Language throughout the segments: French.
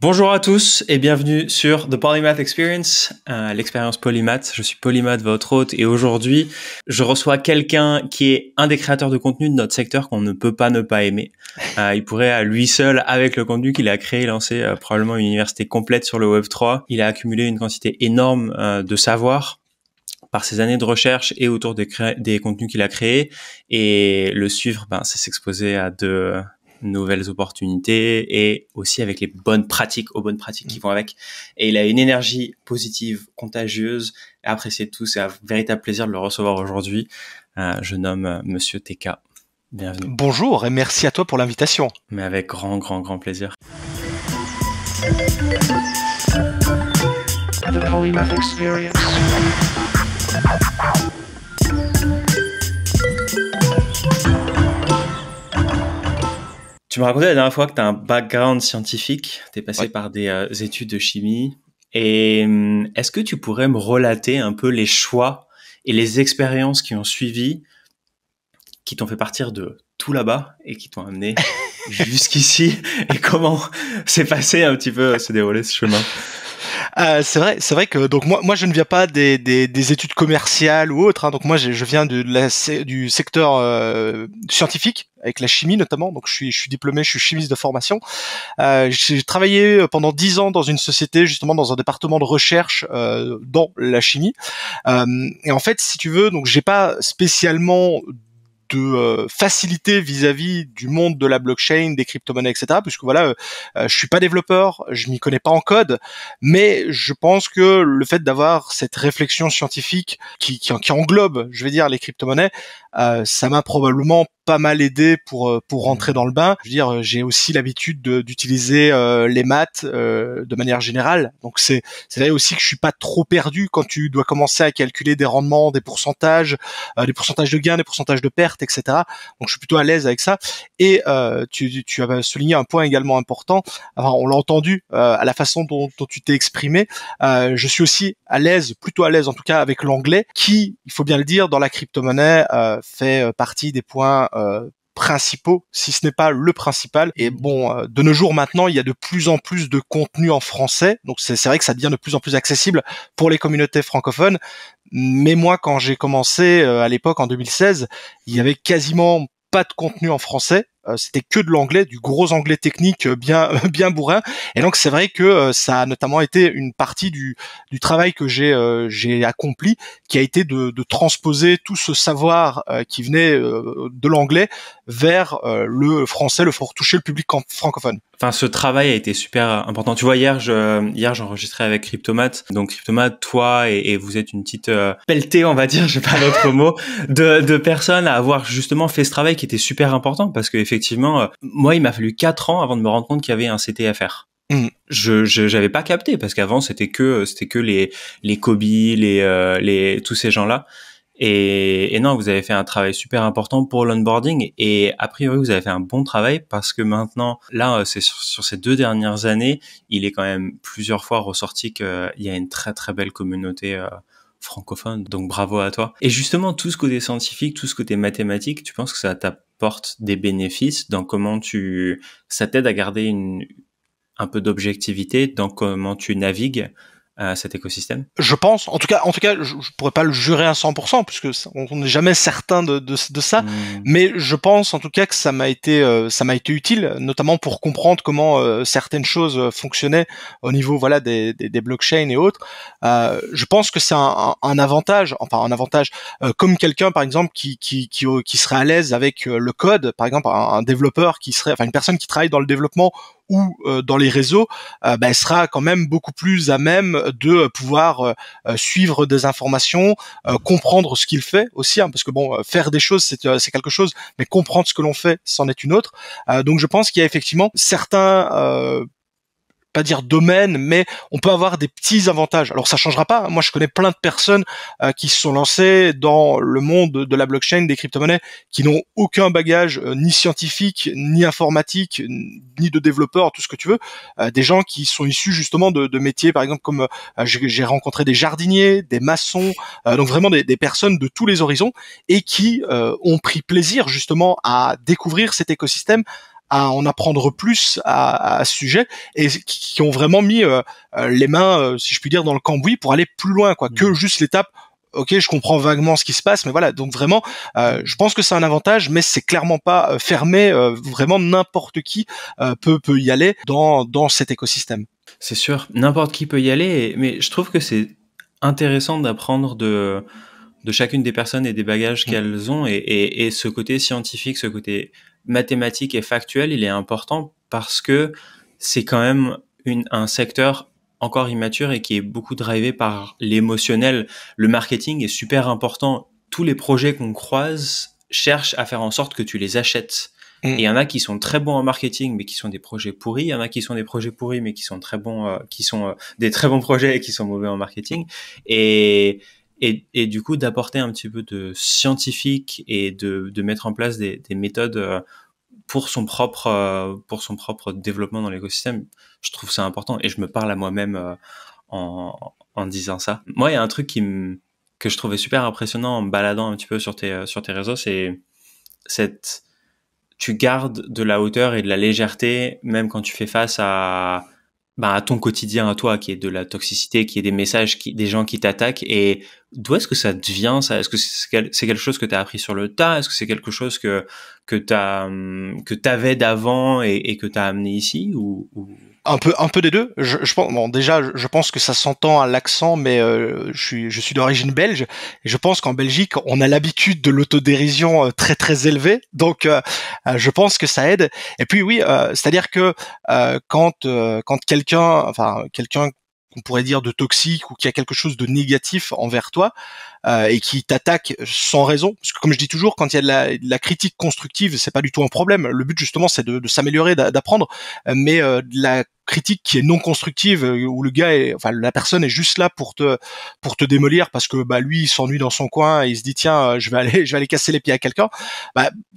Bonjour à tous et bienvenue sur The Polymath Experience, l'expérience Polymath. Je suis Polymath, votre hôte, et aujourd'hui, je reçois quelqu'un qui est un des créateurs de contenu de notre secteur qu'on ne peut pas ne pas aimer. Il pourrait à lui seul, avec le contenu qu'il a créé, lancer probablement une université complète sur le Web3. Il a accumulé une quantité énorme de savoir par ses années de recherche et autour des contenus qu'il a créés, et le suivre, c'est s'exposer à de nouvelles opportunités et aussi avec les bonnes pratiques qui vont avec. Et il a une énergie positive, contagieuse, et appréciée de tous. C'est un véritable plaisir de le recevoir aujourd'hui. Je nomme Monsieur TK. Bienvenue. Bonjour et merci à toi pour l'invitation. Mais avec grand plaisir. The Polymath Experience. Tu me racontais la dernière fois que tu as un background scientifique, tu es passé Ouais. par des études de chimie. Et est-ce que tu pourrais me relater un peu les choix et les expériences qui ont suivi, qui t'ont fait partir de tout là-bas et qui t'ont amené jusqu'ici, et comment s'est passé un petit peu, se dérouler ce chemin? C'est vrai que donc moi je ne viens pas des études commerciales ou autres, hein. Donc moi je viens du secteur scientifique avec la chimie notamment. Donc je suis diplômé, je suis chimiste de formation. J'ai travaillé pendant 10 ans dans une société, justement dans un département de recherche dans la chimie. Et en fait, si tu veux, donc j'ai pas spécialement de facilité vis-à-vis du monde de la blockchain, des crypto-monnaies, etc. Puisque voilà, je suis pas développeur, je m'y connais pas en code, mais je pense que le fait d'avoir cette réflexion scientifique qui englobe, je vais dire, les crypto-monnaies, ça m'a probablement pas mal aidé pour rentrer dans le bain. Je veux dire, j'ai aussi l'habitude d'utiliser les maths de manière générale. Donc c'est là aussi que je suis pas trop perdu quand tu dois commencer à calculer des rendements, des pourcentages de gains, des pourcentages de pertes, etc. Donc je suis plutôt à l'aise avec ça. Et tu as souligné un point également important. Enfin, on l'a entendu à la façon dont tu t'es exprimé. Je suis aussi plutôt à l'aise en tout cas avec l'anglais, qui, il faut bien le dire, dans la crypto-monnaie fait partie des points principaux, si ce n'est pas le principal. Et bon, de nos jours maintenant, il y a de plus en plus de contenu en français, donc c'est vrai que ça devient de plus en plus accessible pour les communautés francophones. Mais moi, quand j'ai commencé à l'époque en 2016, il y avait quasiment pas de contenu en français. C'était que de l'anglais, du gros anglais technique bien bourrin. Et donc c'est vrai que ça a notamment été une partie du travail que j'ai accompli, qui a été de transposer tout ce savoir qui venait de l'anglais vers le français, pour toucher le public francophone. Enfin, ce travail a été super important. Tu vois, hier j'enregistrais avec Cryptomath. Donc Cryptomath, toi et vous êtes une petite pelletée, on va dire, j'ai pas d'autre mot, de personnes à avoir justement fait ce travail qui était super important, parce que effectivement, moi, il m'a fallu 4 ans avant de me rendre compte qu'il y avait un CTFR. J'avais pas capté, parce qu'avant c'était que les Kobe, tous ces gens-là. Et non, vous avez fait un travail super important pour l'onboarding, et a priori vous avez fait un bon travail, parce que maintenant, là, c'est sur ces 2 dernières années, il est quand même plusieurs fois ressorti qu'il y a une très très belle communauté francophone. Donc bravo à toi. Et justement, tout ce côté scientifique, tout ce côté mathématique, tu penses que ça t'apporte des bénéfices dans comment ça t'aide à garder un peu d'objectivité dans comment tu navigues cet écosystème? Je pense, en tout cas, je pourrais pas le jurer à 100%, puisque on n'est jamais certain de ça, mais je pense en tout cas que ça m'a été utile, notamment pour comprendre comment certaines choses fonctionnaient au niveau, voilà, des blockchains et autres. Je pense que c'est un avantage, comme quelqu'un par exemple qui serait à l'aise avec le code, par exemple un développeur une personne qui travaille dans le développement ou dans les réseaux, elle sera quand même beaucoup plus à même de pouvoir suivre des informations, comprendre ce qu'il fait aussi, hein, parce que bon, faire des choses c'est quelque chose, mais comprendre ce que l'on fait, c'en est une autre. Donc je pense qu'il y a effectivement certains pas dire domaine, mais on peut avoir des petits avantages. Alors ça changera pas. Moi, je connais plein de personnes qui se sont lancées dans le monde de la blockchain, des crypto-monnaies, qui n'ont aucun bagage ni scientifique, ni informatique, ni de développeur, tout ce que tu veux. Des gens qui sont issus justement de métiers, par exemple, comme j'ai rencontré des jardiniers, des maçons, donc vraiment des personnes de tous les horizons, et qui ont pris plaisir justement à découvrir cet écosystème, à en apprendre plus à ce sujet et qui ont vraiment mis les mains, si je puis dire, dans le cambouis pour aller plus loin, quoi, que juste l'étape. Ok, je comprends vaguement ce qui se passe, mais voilà. Donc vraiment, je pense que c'est un avantage, mais c'est clairement pas fermé. Vraiment, n'importe qui peut y aller dans cet écosystème. C'est sûr, n'importe qui peut y aller, mais je trouve que c'est intéressant d'apprendre de chacune des personnes et des bagages qu'elles ont, et ce côté scientifique, ce côté mathématique et factuel, il est important parce que c'est quand même un secteur encore immature et qui est beaucoup drivé par l'émotionnel. Le marketing est super important. Tous les projets qu'on croise cherchent à faire en sorte que tu les achètes. Et il y en a qui sont très bons en marketing, mais qui sont des projets pourris. Il y en a qui sont des projets pourris, mais qui sont très bons, qui sont des très bons projets et qui sont mauvais en marketing. Et du coup, d'apporter un petit peu de scientifique et de mettre en place des méthodes pour son propre développement dans l'écosystème, je trouve ça important. Et je me parle à moi-même en disant ça. Moi, il y a un truc que je trouvais super impressionnant en me baladant un petit peu sur tes réseaux, c'est tu gardes de la hauteur et de la légèreté, même quand tu fais face à ton quotidien à toi, qui est de la toxicité, qui est des messages, des gens qui t'attaquent. Et d'où est-ce que ça te vient, ça? Est-ce que c'est quelque chose que tu as appris sur le tas? Est-ce que c'est quelque chose que t'avais d'avant et que tu as amené ici, ou... Un peu des deux. Je pense, bon, déjà, je pense que ça s'entend à l'accent, mais je suis d'origine belge. Et je pense qu'en Belgique, on a l'habitude de l'autodérision très très élevée, donc je pense que ça aide. Et puis oui, c'est-à-dire que quand quelqu'un qu'on pourrait dire de toxique ou qui a quelque chose de négatif envers toi et qui t'attaque sans raison, parce que comme je dis toujours, quand il y a de la critique constructive, c'est pas du tout un problème. Le but justement, c'est de s'améliorer, d'apprendre, mais de la critique qui est non constructive, où le gars la personne est juste là pour te démolir parce que lui il s'ennuie dans son coin et il se dit tiens, je vais aller casser les pieds à quelqu'un.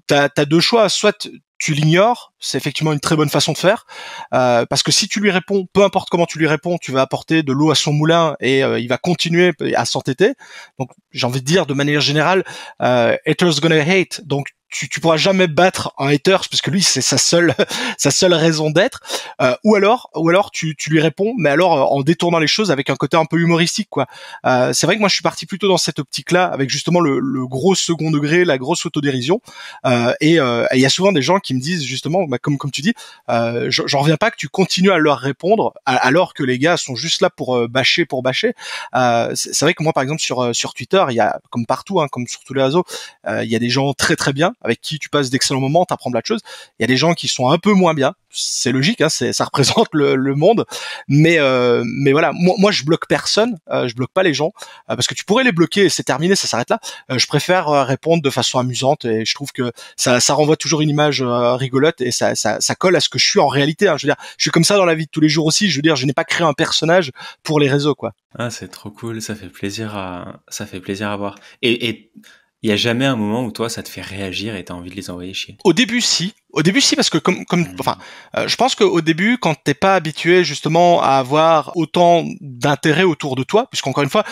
T'as deux choix, soit tu l'ignores, c'est effectivement une très bonne façon de faire, parce que si tu lui réponds, peu importe comment tu lui réponds, tu vas apporter de l'eau à son moulin et il va continuer à s'entêter. Donc j'ai envie de dire de manière générale, haters gonna hate. Donc tu pourras jamais battre un haters parce que lui c'est sa seule raison d'être. Ou alors tu lui réponds, mais alors en détournant les choses avec un côté un peu humoristique, quoi. C'est vrai que moi je suis parti plutôt dans cette optique-là, avec justement le gros second degré, la grosse autodérision. Et il y a souvent des gens qui me disent justement, comme tu dis, j'en reviens pas que tu continues à leur répondre alors que les gars sont juste là pour bâcher. C'est vrai que moi par exemple sur Twitter, il y a comme partout, comme sur tous les réseaux, il y a des gens très très bien avec qui tu passes d'excellents moments, t'apprends plein de choses. Il y a des gens qui sont un peu moins bien, c'est logique, ça représente le monde, mais voilà, moi je bloque personne, je bloque pas les gens parce que tu pourrais les bloquer et c'est terminé, ça s'arrête là. Je préfère répondre de façon amusante et je trouve que ça renvoie toujours une image rigolote et ça colle à ce que je suis en réalité. Je veux dire, je suis comme ça dans la vie de tous les jours aussi. Je veux dire, je n'ai pas créé un personnage pour les réseaux, quoi. Ah, c'est trop cool, ça fait plaisir à voir. Et il y a jamais un moment où toi ça te fait réagir et t'as envie de les envoyer chier? Au début si parce que je pense qu'au début quand t'es pas habitué justement à avoir autant d'intérêt autour de toi, puisqu'encore une fois,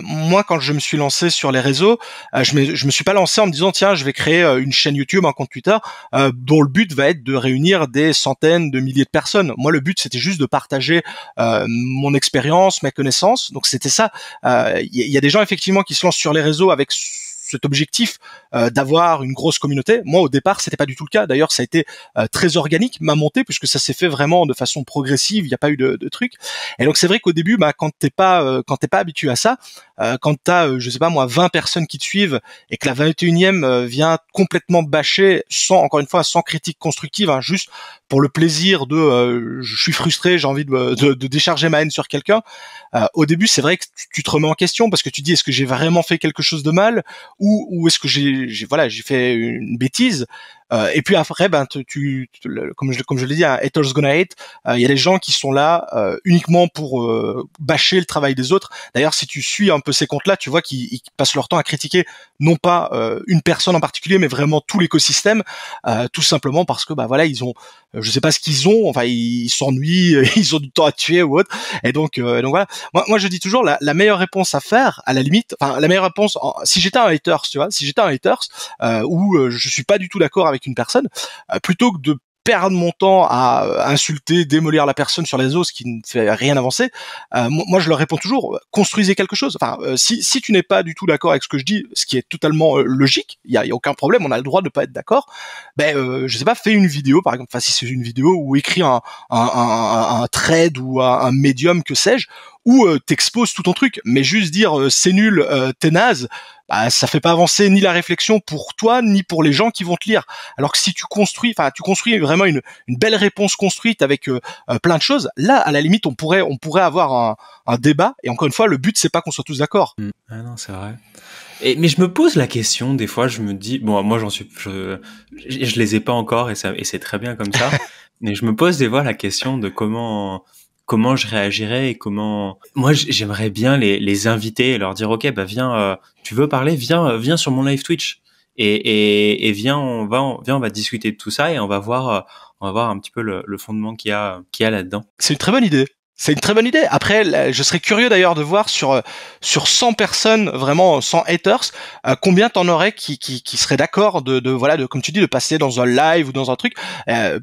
moi quand je me suis lancé sur les réseaux, je me suis pas lancé en me disant tiens je vais créer une chaîne YouTube, un compte Twitter dont le but va être de réunir des centaines de milliers de personnes. Moi le but c'était juste de partager mon expérience, mes connaissances, donc c'était ça. Il y a des gens effectivement qui se lancent sur les réseaux avec cet objectif d'avoir une grosse communauté. Moi au départ c'était pas du tout le cas, d'ailleurs ça a été très organique ma montée, puisque ça s'est fait vraiment de façon progressive, il n'y a pas eu de truc. Et donc c'est vrai qu'au début quand t'es pas habitué à ça, quand t'as je sais pas moi 20 personnes qui te suivent et que la 21e vient complètement bâcher sans critique constructive, juste pour le plaisir de je suis frustré, j'ai envie de décharger ma haine sur quelqu'un, au début c'est vrai que tu te remets en question parce que tu dis est-ce que j'ai vraiment fait quelque chose de mal ou est-ce que j'ai fait une bêtise. Et puis après, comme je l'ai dit, haters gonna hate. Il y a des gens qui sont là uniquement pour bâcher le travail des autres. D'ailleurs, si tu suis un peu ces comptes-là, tu vois qu'ils passent leur temps à critiquer non pas une personne en particulier, mais vraiment tout l'écosystème, tout simplement parce que ils ont, je sais pas ce qu'ils ont. Enfin, ils s'ennuient, ils ont du temps à tuer ou autre. Et donc voilà. Moi, je dis toujours la meilleure réponse à faire, à la limite, la meilleure réponse, si j'étais un haters, tu vois, où je suis pas du tout d'accord avec une personne, plutôt que de perdre mon temps à insulter, démolir la personne sur les réseaux, ce qui ne fait rien avancer, moi je leur réponds toujours, construisez quelque chose. Enfin, si tu n'es pas du tout d'accord avec ce que je dis, ce qui est totalement logique, il y a aucun problème, on a le droit de pas être d'accord. Je sais pas, fais une vidéo par exemple, enfin si c'est une vidéo, ou écris un thread ou un médium, que sais-je, où t'exposes tout ton truc, mais juste dire c'est nul, t'es naze, ça fait pas avancer ni la réflexion pour toi ni pour les gens qui vont te lire. Alors que si tu construis vraiment une belle réponse construite avec plein de choses, là à la limite on pourrait avoir un débat. Et encore une fois, le but c'est pas qu'on soit tous d'accord. Ah non, c'est vrai. Mais je me pose la question, des fois je me dis, bon moi je les ai pas encore et c'est très bien comme ça, mais je me pose des fois la question de comment je réagirais et comment moi j'aimerais bien les inviter et leur dire ok viens, tu veux parler, viens sur mon live Twitch et viens on va discuter de tout ça et on va voir un petit peu le fondement qu'il y a là-dedans. C'est une très bonne idée. C'est une très bonne idée. Après, je serais curieux d'ailleurs de voir sur 100 personnes, vraiment 100 haters, combien t'en aurais qui seraient d'accord de comme tu dis, de passer dans un live ou dans un truc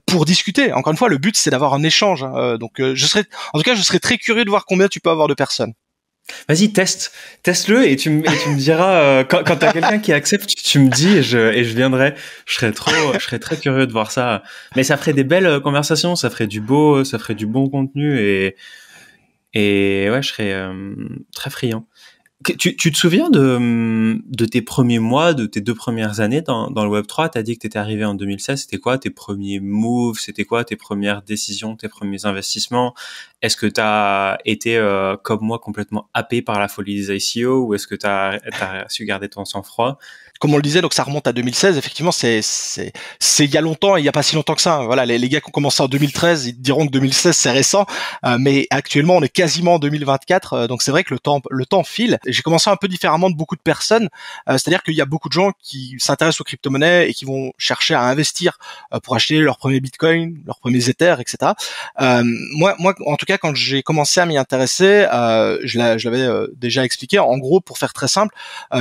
pour discuter. Encore une fois, le but c'est d'avoir un échange. Donc je serais très curieux de voir combien tu peux avoir de personnes. Vas-y, teste-le et tu me diras quand t'as quelqu'un qui accepte, tu me dis et je viendrai. Je serais très curieux de voir ça. Mais ça ferait des belles conversations, ça ferait du bon contenu et ouais, je serais très friand. Tu te souviens de tes premiers mois, de tes 2 premières années dans le Web3? T'as dit que t'étais arrivé en 2016. C'était quoi tes premiers moves? C'était quoi tes premières décisions, tes premiers investissements? Est-ce que t'as été, comme moi, complètement happé par la folie des ICO ou est-ce que t'as su garder ton sang-froid? Comme on le disait, donc ça remonte à 2016. Effectivement, c'est il y a longtemps et il y a pas si longtemps que ça. Voilà, les gars qui ont commencé en 2013, ils diront que 2016 c'est récent, mais actuellement on est quasiment en 2024. Donc c'est vrai que le temps file. J'ai commencé un peu différemment de beaucoup de personnes, c'est-à-dire qu'il y a beaucoup de gens qui s'intéressent aux crypto-monnaies et qui vont chercher à investir pour acheter leur premier Bitcoin, leurs premiers Ether, etc. Moi, en tout cas, quand j'ai commencé à m'y intéresser, je l'avais déjà expliqué. En gros, pour faire très simple,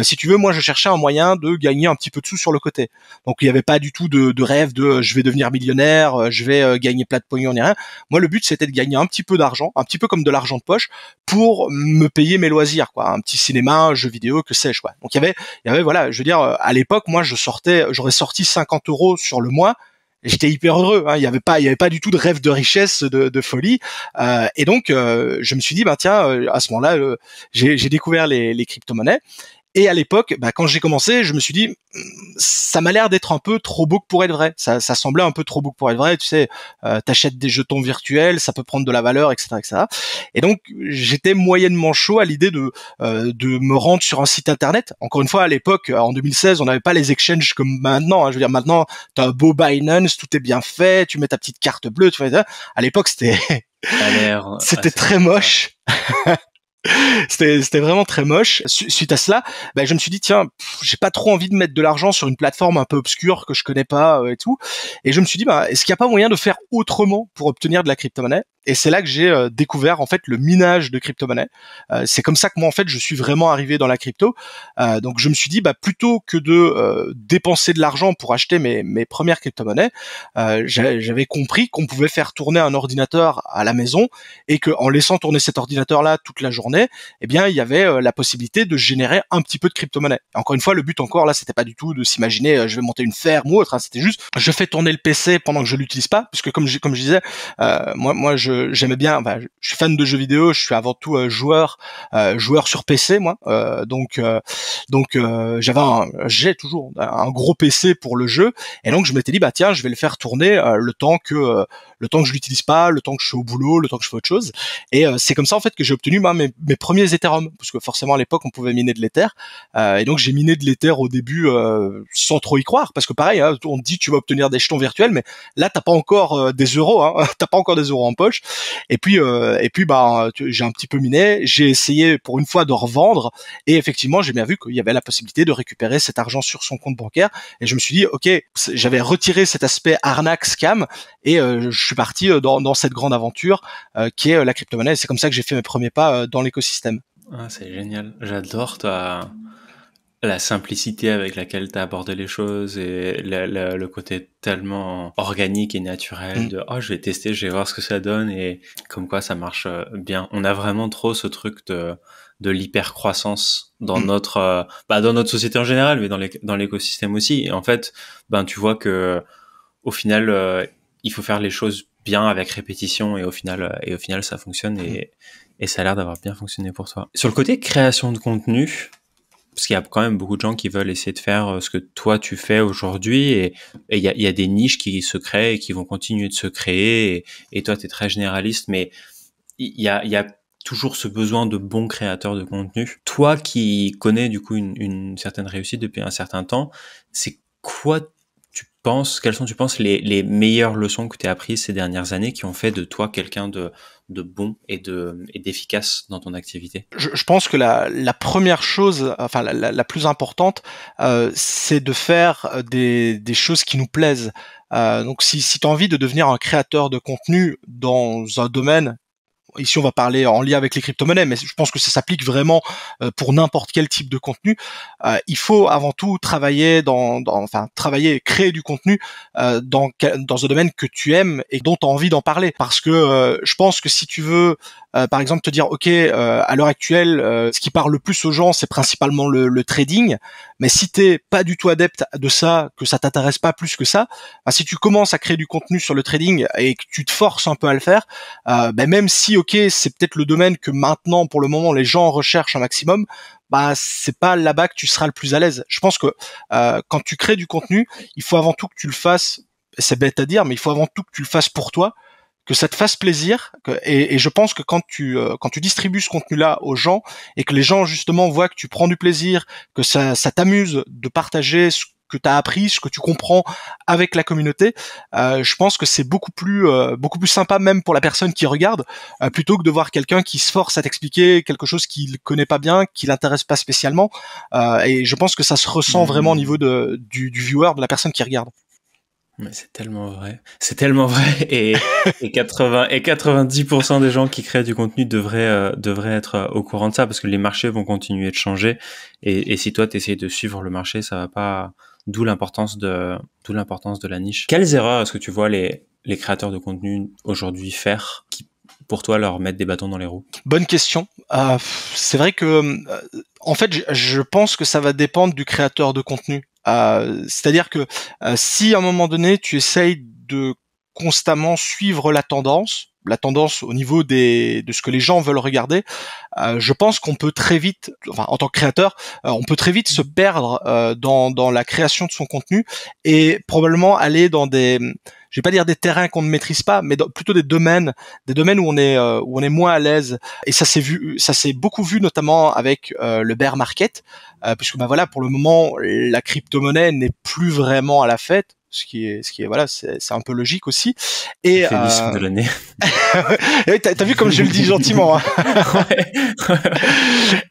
si tu veux, moi je cherchais un moyen de gagner un petit peu de sous sur le côté. Donc il n'y avait pas du tout de rêve de je vais devenir millionnaire, je vais gagner plein de pognon ni rien. Moi le but c'était de gagner un petit peu d'argent, un petit peu comme de l'argent de poche pour me payer mes loisirs, quoi, un petit cinéma, un jeu vidéo, que sais-je, quoi. Donc il y avait voilà, je veux dire à l'époque moi j'aurais sorti 50 € sur le mois. J'étais hyper heureux, hein. Il y avait pas du tout de rêve de richesse, de folie, et donc je me suis dit tiens, à ce moment-là j'ai découvert les crypto-monnaies. Et à l'époque, quand j'ai commencé, je me suis dit, ça m'a l'air d'être un peu trop beau pour être vrai. Ça semblait un peu trop beau pour être vrai. Tu sais, t'achètes des jetons virtuels, ça peut prendre de la valeur, etc., etc. Et donc, j'étais moyennement chaud à l'idée de me rendre sur un site internet. Encore une fois, à l'époque, en 2016, on n'avait pas les exchanges comme maintenant. Hein. Je veux dire, maintenant, t'as un beau Binance, tout est bien fait, tu mets ta petite carte bleue, tu vois. À l'époque, c'était très moche. C'était vraiment très moche. Suite à cela, je me suis dit tiens, j'ai pas trop envie de mettre de l'argent sur une plateforme un peu obscure que je connais pas et tout. Et je me suis dit est-ce qu'il y a pas moyen de faire autrement pour obtenir de la crypto-monnaie? Et c'est là que j'ai découvert en fait le minage de crypto-monnaie. C'est comme ça que moi en fait je suis vraiment arrivé dans la crypto. Donc je me suis dit plutôt que de dépenser de l'argent pour acheter mes premières crypto-monnaies, j'avais compris qu'on pouvait faire tourner un ordinateur à la maison et que en laissant tourner cet ordinateur là toute la journée, eh bien il y avait la possibilité de générer un petit peu de crypto-monnaie. Encore une fois, le but encore là, c'était pas du tout de s'imaginer je vais monter une ferme ou autre, hein, c'était juste je fais tourner le PC pendant que je l'utilise pas, puisque comme je disais, moi j'aimais bien, je suis fan de jeux vidéo, je suis avant tout joueur sur PC moi, donc j'ai toujours un gros PC pour le jeu, et donc je m'étais dit tiens, je vais le faire tourner le temps que je l'utilise pas, le temps que je suis au boulot, le temps que je fais autre chose. Et c'est comme ça en fait que j'ai obtenu mes premiers Ethereum, parce que forcément à l'époque on pouvait miner de l'Ether, et donc j'ai miné de l'Ether au début sans trop y croire, parce que pareil, hein, on te dit tu vas obtenir des jetons virtuels, mais là t'as pas encore des euros, hein, t'as pas encore des euros en poche. Et puis j'ai un petit peu miné, j'ai essayé pour une fois de revendre, et effectivement j'ai bien vu qu'il y avait la possibilité de récupérer cet argent sur son compte bancaire, et je me suis dit ok, j'avais retiré cet aspect arnaque scam, et je suis parti dans cette grande aventure qui est la crypto-monnaie. C'est comme ça que j'ai fait mes premiers pas dans l'écosystème. Ah, c'est génial, j'adore ta la simplicité avec laquelle tu as abordé les choses et le côté tellement organique et naturel de je vais tester, je vais voir ce que ça donne et comme quoi ça marche bien. On a vraiment trop ce truc de l'hyper croissance dans dans notre société en général, mais dans l'écosystème aussi. Et en fait, tu vois que au final il faut faire les choses bien avec répétition et au final ça fonctionne et ça a l'air d'avoir bien fonctionné pour toi. Sur le côté création de contenu, parce qu'il y a quand même beaucoup de gens qui veulent essayer de faire ce que toi tu fais aujourd'hui et il y a des niches qui se créent et qui vont continuer de se créer et toi tu es très généraliste mais il y a toujours ce besoin de bons créateurs de contenu. Toi qui connais du coup une certaine réussite depuis un certain temps, c'est quoi quelles sont, tu penses, les meilleures leçons que tu as apprises ces dernières années qui ont fait de toi quelqu'un de bon et d'efficace dans ton activité? Je pense que la première chose, enfin la plus importante, c'est de faire des choses qui nous plaisent. Donc si tu as envie de devenir un créateur de contenu dans un domaine, ici on va parler en lien avec les crypto-monnaies, mais je pense que ça s'applique vraiment pour n'importe quel type de contenu. Il faut avant tout travailler créer du contenu dans un domaine que tu aimes et dont tu as envie d'en parler. Parce que je pense que si tu veux par exemple te dire à l'heure actuelle ce qui parle le plus aux gens c'est principalement le trading, mais si t'es pas du tout adepte de ça, que ça t'intéresse pas plus que ça, si tu commences à créer du contenu sur le trading et que tu te forces un peu à le faire, même si c'est peut-être le domaine que maintenant pour le moment les gens recherchent un maximum, c'est pas là-bas que tu seras le plus à l'aise. Je pense que quand tu crées du contenu, il faut avant tout que tu le fasses, c'est bête à dire, mais il faut avant tout que tu le fasses pour toi, que ça te fasse plaisir, et je pense que quand tu distribues ce contenu-là aux gens et que les gens justement voient que tu prends du plaisir, que ça t'amuse de partager ce que tu as appris, ce que tu comprends avec la communauté, je pense que c'est beaucoup plus sympa même pour la personne qui regarde, plutôt que de voir quelqu'un qui se force à t'expliquer quelque chose qu'il connaît pas bien, qui l'intéresse pas spécialement, et je pense que ça se ressent vraiment au niveau du viewer, de la personne qui regarde. Mais c'est tellement vrai. C'est tellement vrai. Et 90% des gens qui créent du contenu devraient être au courant de ça parce que les marchés vont continuer de changer. Et si toi, t'essayes de suivre le marché, ça va pas, d'où l'importance de la niche. Quelles erreurs est-ce que tu vois les créateurs de contenu aujourd'hui faire qui, pour toi, leur mettent des bâtons dans les roues? Bonne question. C'est vrai que, en fait, je pense que ça va dépendre du créateur de contenu. C'est-à-dire que si à un moment donné tu essayes de constamment suivre la tendance au niveau de ce que les gens veulent regarder, je pense qu'on peut très vite, en tant que créateur, on peut très vite se perdre dans la création de son contenu et probablement aller dans je vais pas dire des terrains qu'on ne maîtrise pas, mais plutôt des domaines où on est moins à l'aise. Et ça s'est beaucoup vu notamment avec le bear market, puisque pour le moment la crypto-monnaie n'est plus vraiment à la fête. Ce qui est voilà, c'est un peu logique aussi. Et Euphémisme de l'année. t'as vu comme je le dis gentiment. Hein.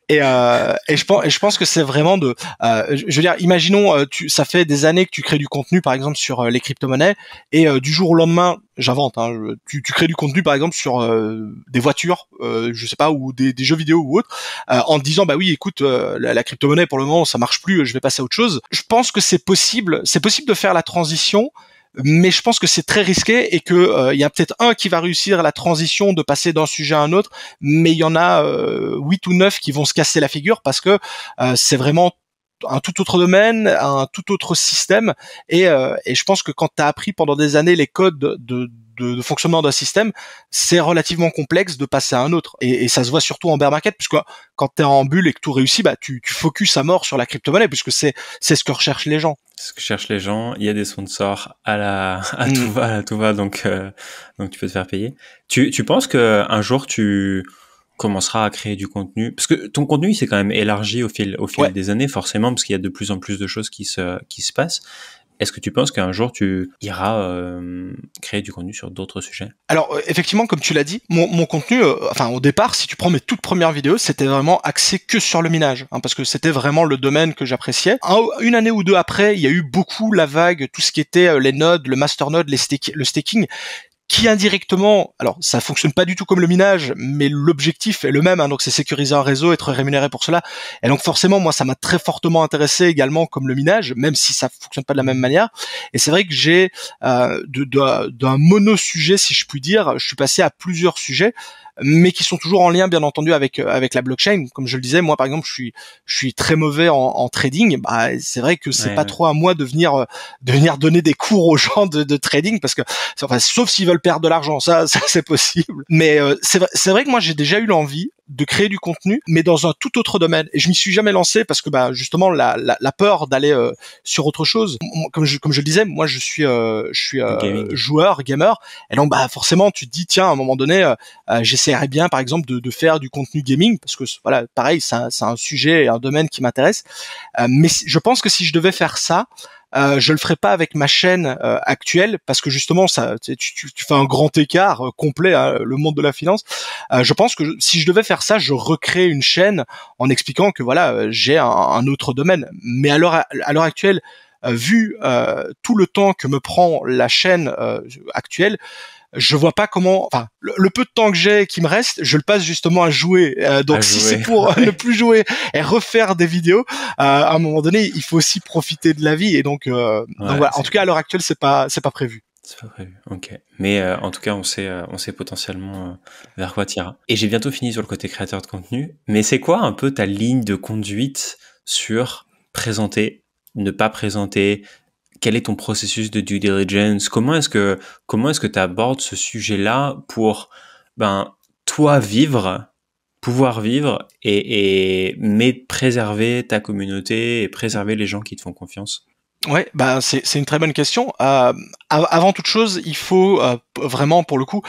Et je pense que c'est vraiment je veux dire, imaginons, ça fait des années que tu crées du contenu, par exemple sur les crypto-monnaies, et du jour au lendemain, j'invente, tu crées du contenu, par exemple sur des voitures, je sais pas, ou des jeux vidéo ou autre, en te disant oui, écoute, la crypto-monnaie pour le moment ça marche plus, je vais passer à autre chose. Je pense que c'est possible de faire la transition. Mais je pense que c'est très risqué et que il y a peut-être un qui va réussir la transition de passer d'un sujet à un autre, mais il y en a 8 ou 9 qui vont se casser la figure parce que c'est vraiment un tout autre domaine, un tout autre système, et je pense que quand tu as appris pendant des années les codes de fonctionnement d'un système, c'est relativement complexe de passer à un autre, et ça se voit surtout en bear market, puisque quand tu es en bulle et que tout réussit, tu focuses à mort sur la crypto-monnaie, puisque c'est ce que recherchent les gens. C'est ce que cherchent les gens. Il y a des sponsors à tout va, donc tu peux te faire payer. Tu penses que un jour tu commenceras à créer du contenu, parce que ton contenu il s'est quand même élargi au fil des années, forcément, parce qu'il y a de plus en plus de choses qui se passent. Est-ce que tu penses qu'un jour tu iras créer du contenu sur d'autres sujets? Alors effectivement, comme tu l'as dit, mon contenu, au départ, si tu prends mes toutes premières vidéos, c'était vraiment axé que sur le minage, parce que c'était vraiment le domaine que j'appréciais. Une année ou deux après, il y a eu beaucoup la vague, tout ce qui était les nodes, le masternode, le staking, qui indirectement, alors ça fonctionne pas du tout comme le minage, mais l'objectif est le même, hein, donc c'est sécuriser un réseau, être rémunéré pour cela. Et donc forcément, moi, ça m'a très fortement intéressé également comme le minage, même si ça fonctionne pas de la même manière. Et c'est vrai que j'ai d'un mono-sujet, si je puis dire, je suis passé à plusieurs sujets, mais qui sont toujours en lien, bien entendu, avec la blockchain. Comme je le disais, moi, par exemple, je suis très mauvais en trading. Bah, c'est vrai que c'est pas trop à moi de venir donner des cours aux gens de trading, parce que, enfin, sauf s'ils veulent perdre de l'argent, ça c'est possible. Mais c'est vrai que moi, j'ai déjà eu l'envie de créer du contenu, mais dans un tout autre domaine. Et je m'y suis jamais lancé parce que, bah, justement, la peur d'aller sur autre chose. Comme je le disais, moi, je suis joueur, gamer, et donc, bah, forcément, tu te dis, tiens, à un moment donné, j'essaierais bien, par exemple, de faire du contenu gaming, parce que, voilà, pareil, c'est un sujet et un domaine qui m'intéresse. Mais je pense que si je devais faire ça, je le ferai pas avec ma chaîne actuelle, parce que justement ça, tu fais un grand écart complet, hein, le monde de la finance. Je pense que si je devais faire ça, je recrée une chaîne en expliquant que voilà, j'ai un autre domaine. Mais à l'heure actuelle, vu tout le temps que me prend la chaîne actuelle, je vois pas comment, enfin, le peu de temps que j'ai qui me reste, je le passe justement à jouer. Donc si c'est pour ne plus jouer et refaire des vidéos, à un moment donné, il faut aussi profiter de la vie. Et donc voilà. En tout cas, à l'heure actuelle, c'est pas prévu. C'est pas prévu. Ok. Mais en tout cas, on sait potentiellement vers quoi tu iras. Et j'ai bientôt fini sur le côté créateur de contenu. Mais c'est quoi un peu ta ligne de conduite sur présenter, ne pas présenter? Quel est ton processus de due diligence? Comment est-ce que tu abordes ce sujet-là pour, toi pouvoir vivre mais préserver ta communauté et préserver les gens qui te font confiance? Ouais, bah c'est une très bonne question. Avant toute chose, il faut vraiment, pour le coup,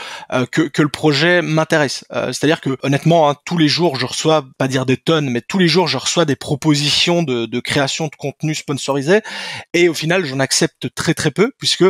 que le projet m'intéresse. C'est-à-dire que honnêtement, hein, tous les jours, je reçois, pas dire des tonnes, mais tous les jours, je reçois des propositions de création de contenu sponsorisé, et au final, j'en accepte très très peu, puisque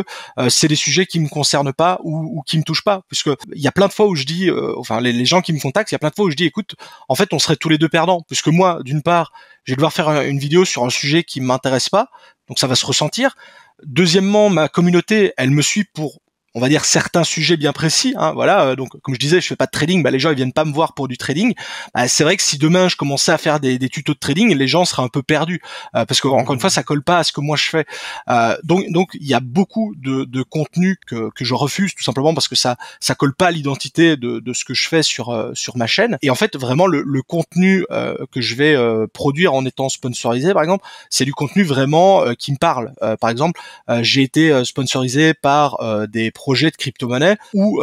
c'est des sujets qui me concernent pas ou qui me touchent pas. Puisque il y a plein de fois où je dis, enfin les gens qui me contactent, il y a plein de fois où je dis, écoute, en fait, on serait tous les deux perdants, puisque moi, d'une part, je vais devoir faire une vidéo sur un sujet qui m'intéresse pas. Donc ça va se ressentir. Deuxièmement, ma communauté, elle me suit pour, on va dire, certains sujets bien précis, hein, voilà. Donc comme je disais, je fais pas de trading, bah les gens ils viennent pas me voir pour du trading. Bah, c'est vrai que si demain je commençais à faire des tutos de trading, les gens seraient un peu perdus, parce que encore une fois, ça colle pas à ce que moi je fais. Donc il y a beaucoup de contenu que je refuse, tout simplement parce que ça colle pas à l'identité de ce que je fais sur ma chaîne. Et en fait, vraiment le contenu que je vais produire en étant sponsorisé, par exemple, c'est du contenu vraiment qui me parle. Par exemple, j'ai été sponsorisé par des projets de crypto-monnaie où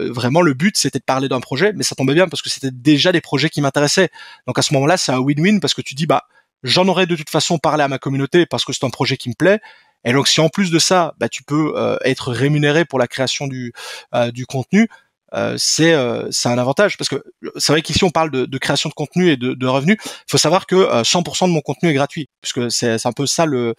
vraiment le but c'était de parler d'un projet, mais ça tombait bien parce que c'était déjà des projets qui m'intéressaient. Donc à ce moment-là, c'est un win-win, parce que tu dis, bah, j'en aurais de toute façon parlé à ma communauté parce que c'est un projet qui me plaît. Et donc si en plus de ça, bah, tu peux être rémunéré pour la création du contenu, c'est un avantage, parce que c'est vrai qu'ici on parle de création de contenu et de revenus. Il faut savoir que 100% de mon contenu est gratuit, puisque c'est un peu ça le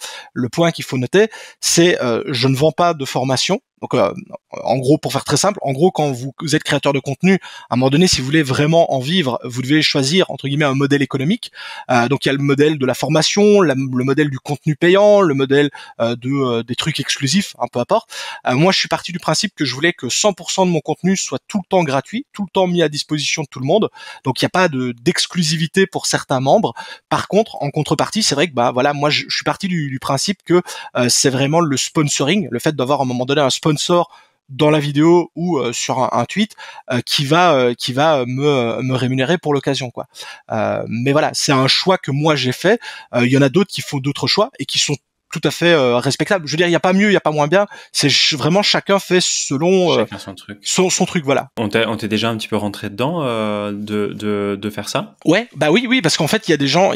point qu'il faut noter. C'est je ne vends pas de formation. Donc en gros, pour faire très simple, en gros, quand vous êtes créateur de contenu, à un moment donné, si vous voulez vraiment en vivre, vous devez choisir entre guillemets un modèle économique. Donc il y a le modèle de la formation, le modèle du contenu payant, le modèle des trucs exclusifs, hein, peu importe. Moi, je suis parti du principe que je voulais que 100% de mon contenu soit tout le temps gratuit, tout le temps mis à disposition de tout le monde. Donc il n'y a pas d'exclusivité pour certains membres. Par contre, en contrepartie, c'est vrai que bah voilà, moi je suis parti du principe que c'est vraiment le sponsoring, le fait d'avoir à un moment donné un sponsor dans la vidéo ou sur un tweet qui va me rémunérer pour l'occasion, quoi. Mais voilà, c'est un choix que moi j'ai fait. Il y en a d'autres qui font d'autres choix et qui sont tout à fait respectable. Je veux dire, il y a pas mieux, il y a pas moins bien. C'est vraiment chacun fait selon chacun son truc. Son truc, voilà. On t'est déjà un petit peu rentré dedans de faire ça? Ouais, bah oui, parce qu'en fait, il y a des gens,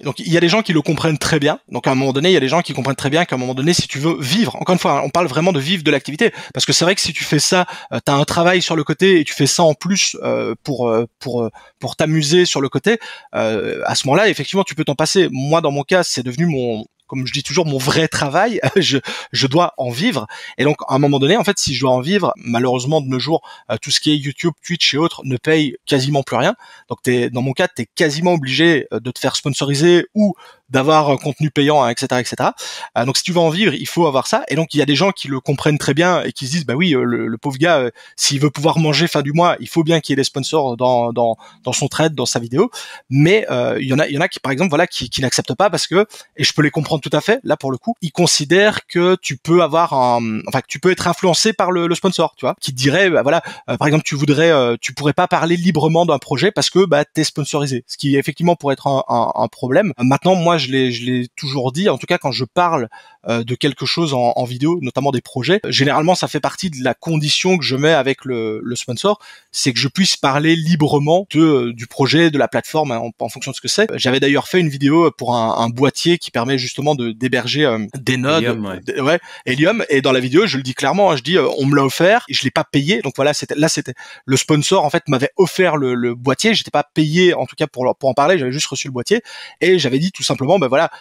donc il y a des gens qui le comprennent très bien. Donc à un moment donné, il y a des gens qui comprennent très bien qu'à un moment donné, si tu veux vivre, encore une fois, on parle vraiment de vivre de l'activité, parce que c'est vrai que si tu fais ça, t'as un travail sur le côté et tu fais ça en plus pour t'amuser sur le côté. À ce moment-là, effectivement, tu peux t'en passer. Moi, dans mon cas, c'est devenu comme je dis toujours, mon vrai travail. Je dois en vivre. Et donc, à un moment donné, en fait, si je dois en vivre, malheureusement, de nos jours, tout ce qui est YouTube, Twitch et autres ne paye quasiment plus rien. Donc, dans mon cas, t'es quasiment obligé de te faire sponsoriser ou d'avoir un contenu payant, hein, etc., etc. Donc si tu veux en vivre, il faut avoir ça. Et donc il y a des gens qui le comprennent très bien et qui se disent bah oui, le pauvre gars, s'il veut pouvoir manger fin du mois, il faut bien qu'il y ait des sponsors dans son trade, dans sa vidéo. Mais il y en a qui, par exemple, voilà, qui n'acceptent pas parce que, et je peux les comprendre tout à fait, là pour le coup, ils considèrent que tu peux que tu peux être influencé par le sponsor, tu vois, qui te dirait bah voilà, par exemple, tu pourrais pas parler librement d'un projet parce que bah t'es sponsorisé, ce qui effectivement pourrait être un problème. Maintenant, moi je l'ai toujours dit, en tout cas quand je parle de quelque chose en vidéo, notamment des projets, généralement ça fait partie de la condition que je mets avec le sponsor, c'est que je puisse parler librement du projet, de la plateforme, hein, en fonction de ce que c'est. J'avais d'ailleurs fait une vidéo pour un boîtier qui permet justement d'héberger des nodes, Helium, et dans la vidéo je le dis clairement, hein, je dis on me l'a offert, je l'ai pas payé, donc voilà, c'était le sponsor en fait m'avait offert le boîtier, j'étais pas payé en tout cas pour en parler, j'avais juste reçu le boîtier et j'avais dit tout simplement bah voilà,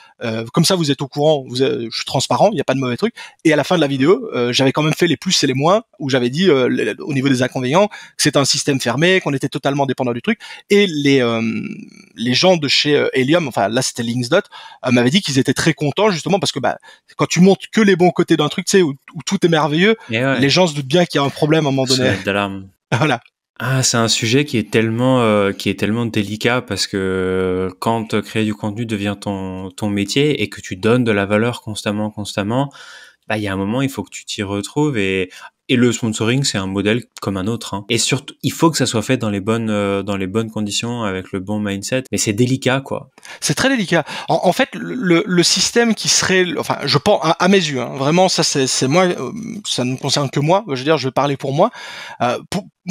comme ça vous êtes au courant, je suis transparent, il y a pas de mauvais truc. Et à la fin de la vidéo, j'avais quand même fait les plus et les moins, où j'avais dit au niveau des inconvénients que c'était un système fermé, qu'on était totalement dépendant du truc. Et les gens de chez Helium, enfin là c'était Linksdot, m'avaient dit qu'ils étaient très contents justement parce que bah quand tu montres que les bons côtés d'un truc, tu sais, où tout est merveilleux, les gens se doutent bien qu'il y a un problème à un moment donné. D'alarme. Voilà. Ah, c'est un sujet qui est tellement délicat parce que quand créer du contenu devient ton métier et que tu donnes de la valeur constamment, bah il y a un moment il faut que tu t'y retrouves et le sponsoring c'est un modèle comme un autre, hein. Et surtout il faut que ça soit fait dans les bonnes conditions avec le bon mindset, mais c'est délicat quoi. C'est très délicat. En fait, le système qui serait, enfin, je pense à mes yeux, hein, vraiment, ça c'est moi, ça ne concerne que moi. Je veux dire, je vais parler pour moi.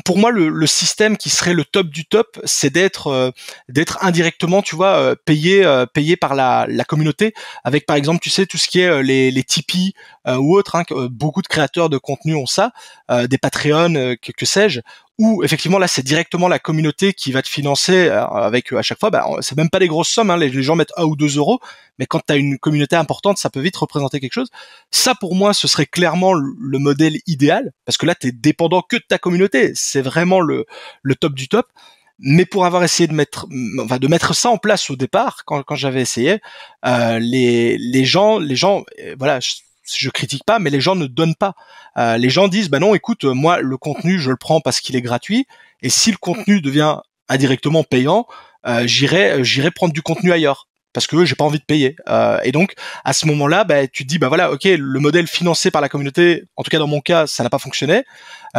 Pour moi, le système qui serait le top du top, c'est d'être indirectement, tu vois, payé par la communauté, avec par exemple, tu sais, tout ce qui est les Tipeee ou autres, hein, que beaucoup de créateurs de contenu ont ça, des Patreon, que sais-je. Où effectivement là c'est directement la communauté qui va te financer avec à chaque fois, bah c'est même pas des grosses sommes, hein, les gens mettent 1 ou 2 euros, mais quand tu as une communauté importante ça peut vite représenter quelque chose. Ça pour moi ce serait clairement le modèle idéal, parce que là t'es dépendant que de ta communauté, c'est vraiment le top du top. Mais pour avoir essayé de mettre ça en place au départ, quand j'avais essayé, les gens, voilà, je critique pas, mais les gens ne donnent pas. Les gens disent bah non, écoute, moi le contenu je le prends parce qu'il est gratuit, et si le contenu devient indirectement payant, j'irai prendre du contenu ailleurs parce que j'ai pas envie de payer. Et donc à ce moment-là, bah tu te dis bah voilà, ok, le modèle financé par la communauté, en tout cas dans mon cas, ça n'a pas fonctionné.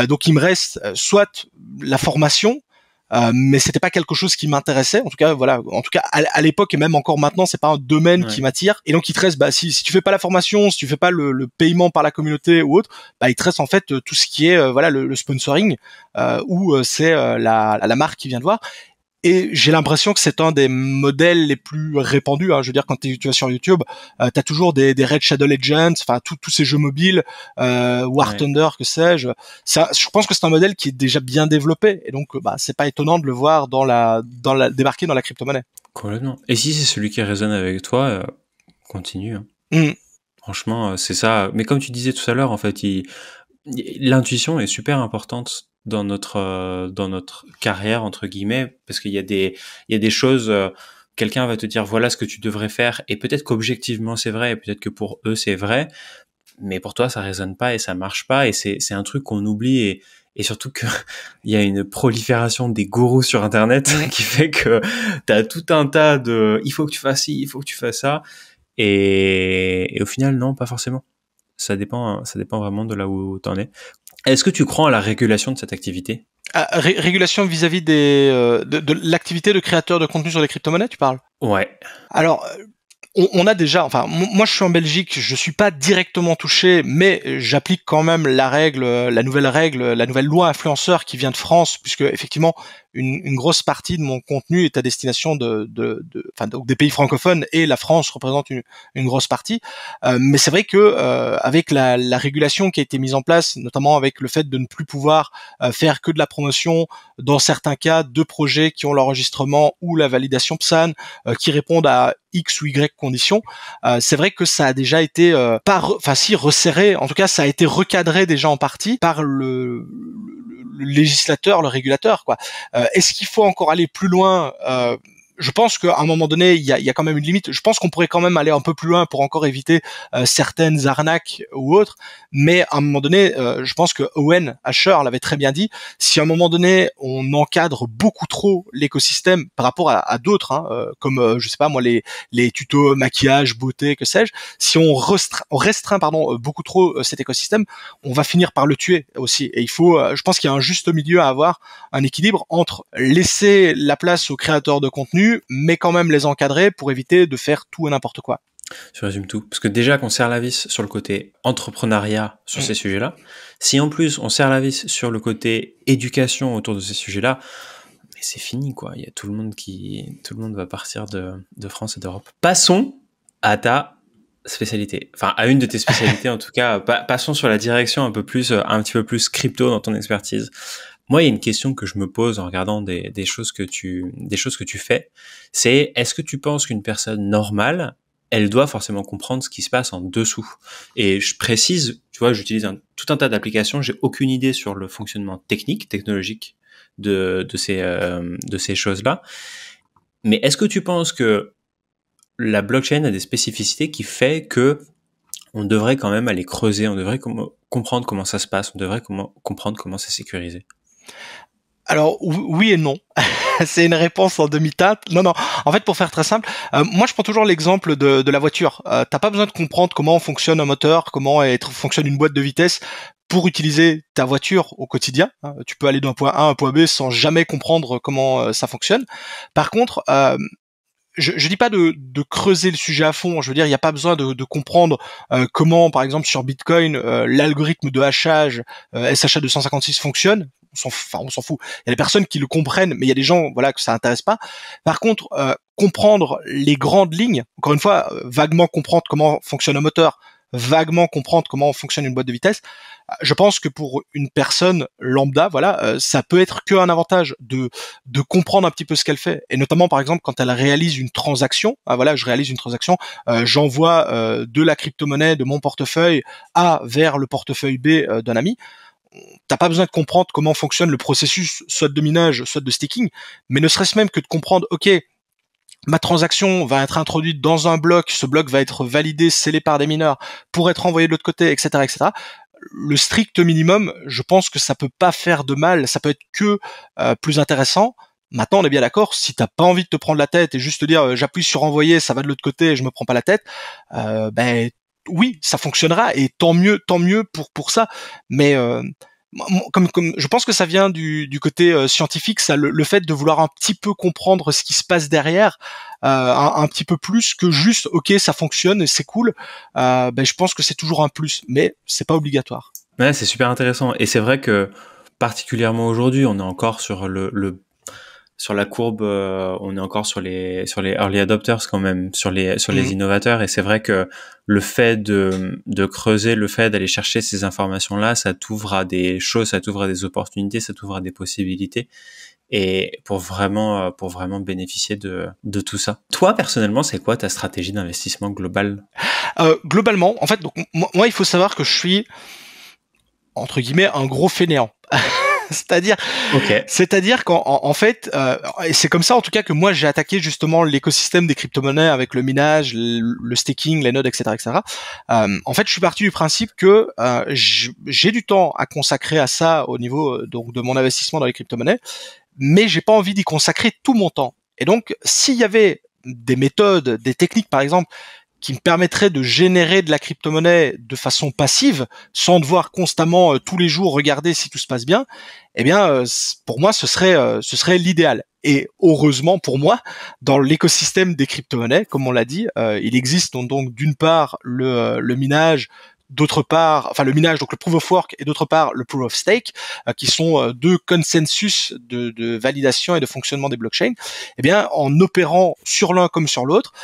Donc il me reste soit la formation. Mais c'était pas quelque chose qui m'intéressait, en tout cas voilà, en tout cas à l'époque et même encore maintenant c'est pas un domaine qui m'attire, et donc il te reste bah si tu fais pas la formation, si tu fais pas le paiement par la communauté ou autre, bah il te reste en fait tout ce qui est voilà le sponsoring, où c'est la marque qui vient te voir. Et j'ai l'impression que c'est un des modèles les plus répandus, hein. Je veux dire, quand tu vas sur YouTube, t'as toujours des Red Shadow Legends, enfin tous ces jeux mobiles, War Thunder, que sais-je. Ça, je pense que c'est un modèle qui est déjà bien développé, et donc bah c'est pas étonnant de le voir débarquer dans la crypto-monnaie. Complètement. Et si c'est celui qui résonne avec toi, continue, hein. Franchement, c'est ça. Mais comme tu disais tout à l'heure, en fait, l'intuition est super importante dans notre carrière entre guillemets, parce qu'il y a des choses, quelqu'un va te dire voilà ce que tu devrais faire, et peut-être qu'objectivement c'est vrai, et peut-être que pour eux c'est vrai, mais pour toi ça résonne pas et ça marche pas, et c'est un truc qu'on oublie, et surtout que il y a une prolifération des gourous sur internet qui fait que t'as tout un tas de il faut que tu fasses ci, il faut que tu fasses ça, et au final non, pas forcément. Ça dépend vraiment de là où t'en es. Est-ce que tu crois à la régulation de cette activité? Régulation vis-à-vis de l'activité de créateur de contenu sur les crypto-monnaies, tu parles? Ouais. Alors, on a déjà, enfin, moi je suis en Belgique, je suis pas directement touché, mais j'applique quand même la nouvelle loi influenceur qui vient de France, puisque effectivement une grosse partie de mon contenu est à destination donc des pays francophones, et la France représente une grosse partie. Mais c'est vrai que avec la régulation qui a été mise en place, notamment avec le fait de ne plus pouvoir faire que de la promotion, dans certains cas, de projets qui ont l'enregistrement ou la validation PSAN, qui répondent à X ou Y conditions, c'est vrai que ça a déjà été resserré, en tout cas ça a été recadré déjà en partie par le législateur, le régulateur, quoi. Est-ce qu'il faut encore aller plus loin? je pense qu'à un moment donné, il y a quand même une limite. Je pense qu'on pourrait quand même aller un peu plus loin pour encore éviter certaines arnaques ou autres. Mais à un moment donné, je pense que Owen Asher l'avait très bien dit. Si à un moment donné, on encadre beaucoup trop l'écosystème par rapport à d'autres, comme je sais pas moi, les tutos maquillage, beauté, que sais-je. Si on restreint beaucoup trop cet écosystème, on va finir par le tuer aussi. Et il faut, je pense qu'il y a un juste milieu à avoir, un équilibre entre laisser la place aux créateurs de contenu, mais quand même les encadrer pour éviter de faire tout et n'importe quoi. Tu résumes tout. Parce que déjà qu'on serre la vis sur le côté entrepreneuriat sur ces sujets-là, si en plus on serre la vis sur le côté éducation autour de ces sujets-là, mais c'est fini quoi. Il y a tout le monde va partir de France et d'Europe. Passons à ta spécialité. Enfin, à une de tes spécialités en tout cas. Passons sur la direction un petit peu plus crypto dans ton expertise. Moi, il y a une question que je me pose en regardant des choses que tu fais, c'est est-ce que tu penses qu'une personne normale, elle doit forcément comprendre ce qui se passe en dessous? Et je précise, tu vois, j'utilise tout un tas d'applications, j'ai aucune idée sur le fonctionnement technologique de ces choses-là. Mais est-ce que tu penses que la blockchain a des spécificités qui fait que on devrait quand même aller creuser, on devrait comprendre comment ça se passe, on devrait comprendre comment c'est sécurisé? Alors oui et non. C'est une réponse en demi-teinte. Non. En fait, pour faire très simple, moi je prends toujours l'exemple de la voiture. T'as pas besoin de comprendre comment fonctionne un moteur, comment fonctionne une boîte de vitesse pour utiliser ta voiture au quotidien. Tu peux aller d'un point A à un point B sans jamais comprendre comment ça fonctionne. Par contre, je dis pas de creuser le sujet à fond. Je veux dire, il n'y a pas besoin de comprendre comment, par exemple, sur Bitcoin, l'algorithme de hachage SHA 256 fonctionne. On s'en fout. Il y a des personnes qui le comprennent, mais il y a des gens, voilà, que ça intéresse pas. Par contre, comprendre les grandes lignes, encore une fois, vaguement comprendre comment fonctionne un moteur, vaguement comprendre comment fonctionne une boîte de vitesse, je pense que pour une personne lambda, voilà, ça peut être qu'un avantage de comprendre un petit peu ce qu'elle fait, et notamment par exemple quand elle réalise une transaction. Voilà, je réalise une transaction, j'envoie de la crypto-monnaie de mon portefeuille A vers le portefeuille B d'un ami. T'as pas besoin de comprendre comment fonctionne le processus, soit de minage, soit de staking, mais ne serait-ce même que de comprendre, ok, ma transaction va être introduite dans un bloc, ce bloc va être validé, scellé par des mineurs pour être envoyé de l'autre côté, etc., etc. Le strict minimum, je pense que ça peut pas faire de mal, ça peut être que plus intéressant. Maintenant, on est bien d'accord, si t'as pas envie de te prendre la tête et juste te dire j'appuie sur envoyer, ça va de l'autre côté et je me prends pas la tête, ben oui, ça fonctionnera et tant mieux pour ça. Mais comme je pense que ça vient du côté scientifique, ça, le fait de vouloir un petit peu comprendre ce qui se passe derrière, un petit peu plus que juste ok ça fonctionne et c'est cool. Ben je pense que c'est toujours un plus, mais c'est pas obligatoire. Ouais, c'est super intéressant et c'est vrai que particulièrement aujourd'hui, on est encore sur sur la courbe, on est encore sur les early adopters quand même, sur les innovateurs, et c'est vrai que le fait de creuser, le fait d'aller chercher ces informations-là, ça t'ouvre à des choses, ça t'ouvre à des opportunités, ça t'ouvre à des possibilités, et pour vraiment bénéficier de tout ça. Toi, personnellement, c'est quoi ta stratégie d'investissement globale? Globalement, en fait, donc moi, il faut savoir que je suis entre guillemets un gros fainéant. C'est-à-dire qu'en fait, et c'est comme ça en tout cas que moi j'ai attaqué justement l'écosystème des crypto-monnaies avec le minage, le staking, les nodes, etc., etc. En fait, je suis parti du principe que j'ai du temps à consacrer à ça au niveau donc de mon investissement dans les crypto-monnaies, mais j'ai pas envie d'y consacrer tout mon temps. Et donc, s'il y avait des méthodes, des techniques, par exemple, qui me permettrait de générer de la crypto-monnaie de façon passive, sans devoir constamment tous les jours regarder si tout se passe bien, eh bien, pour moi, ce serait l'idéal. Et heureusement pour moi, dans l'écosystème des crypto-monnaies, comme on l'a dit, il existe donc d'une part le minage, d'autre part, enfin le minage, donc le proof of work, et d'autre part le proof of stake, qui sont deux consensus de validation et de fonctionnement des blockchains. Eh bien, en opérant sur l'un comme sur l'autre,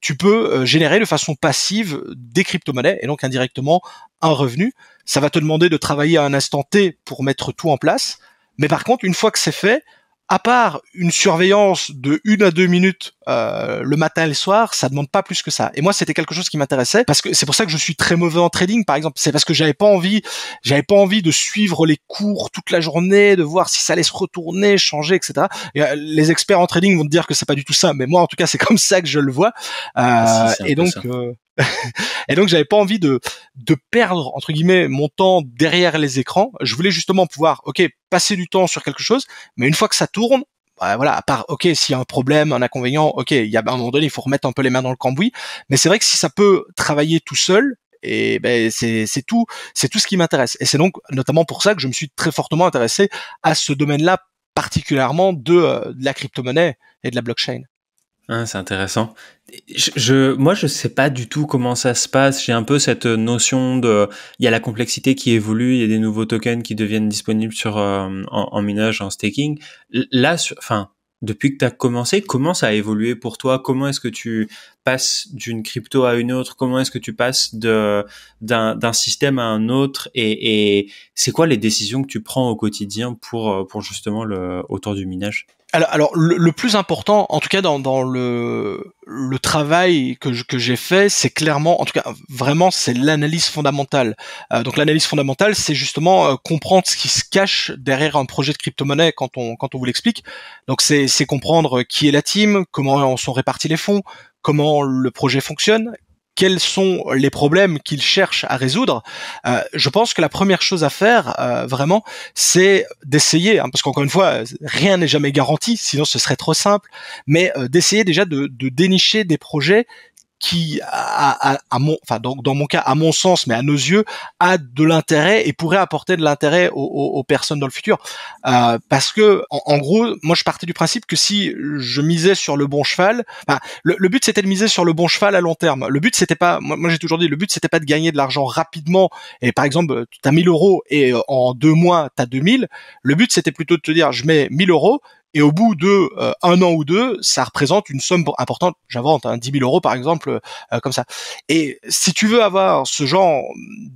tu peux générer de façon passive des crypto-monnaies et donc indirectement un revenu. Ça va te demander de travailler à un instant T pour mettre tout en place. Mais par contre, une fois que c'est fait, à part une surveillance de 1 à 2 minutes le matin et le soir, ça demande pas plus que ça. Et moi, c'était quelque chose qui m'intéressait parce que c'est pour ça que je suis très mauvais en trading, par exemple. C'est parce que j'avais pas envie de suivre les cours toute la journée, de voir si ça allait se retourner, changer, etc. Et, les experts en trading vont te dire que c'est pas du tout ça, mais moi, en tout cas, c'est comme ça que je le vois. Si, c'est un Et peu donc, ça. et donc, j'avais pas envie de perdre entre guillemets mon temps derrière les écrans. Je voulais justement pouvoir, ok, passer du temps sur quelque chose, mais une fois que ça tourne, bah, voilà, à part, ok, s'il y a un problème, un inconvénient, ok, il y a à un moment donné, il faut remettre un peu les mains dans le cambouis. Mais c'est vrai que si ça peut travailler tout seul, et ben c'est tout ce qui m'intéresse. Et c'est donc notamment pour ça que je me suis très fortement intéressé à ce domaine-là, particulièrement de la crypto-monnaie et de la blockchain. Ah, c'est intéressant. Moi, je sais pas du tout comment ça se passe. J'ai un peu cette notion il y a la complexité qui évolue, il y a des nouveaux tokens qui deviennent disponibles en minage, en staking. Là, enfin, depuis que tu as commencé, comment ça a évolué pour toi? Comment est-ce que tu passes d'une crypto à une autre? Comment est-ce que tu passes d'un système à un autre? Et c'est quoi les décisions que tu prends au quotidien pour justement autour du minage? Alors le plus important, en tout cas dans le travail que j'ai fait, c'est clairement, en tout cas vraiment, c'est l'analyse fondamentale. Donc l'analyse fondamentale, c'est justement comprendre ce qui se cache derrière un projet de crypto-monnaie quand on vous l'explique. Donc c'est comprendre qui est la team, comment sont répartis les fonds, comment le projet fonctionne, quels sont les problèmes qu'ils cherchent à résoudre. Je pense que la première chose à faire, vraiment, c'est d'essayer, hein, parce qu'encore une fois, rien n'est jamais garanti, sinon ce serait trop simple, mais d'essayer déjà de dénicher des projets qui, enfin, donc dans mon cas, à mon sens, mais à nos yeux, a de l'intérêt et pourrait apporter de l'intérêt aux personnes dans le futur. Parce que, en gros, moi, je partais du principe que si je misais sur le bon cheval, enfin, le but c'était de miser sur le bon cheval à long terme. Le but c'était pas, moi j'ai toujours dit, le but c'était pas de gagner de l'argent rapidement. Et par exemple, t'as 1 000 € et en 2 mois t'as 2 000. Le but c'était plutôt de te dire, je mets 1 000 € et au bout de 1 an ou deux, ça représente une somme importante. J'invente, 10 000 € par exemple, comme ça. Et si tu veux avoir ce genre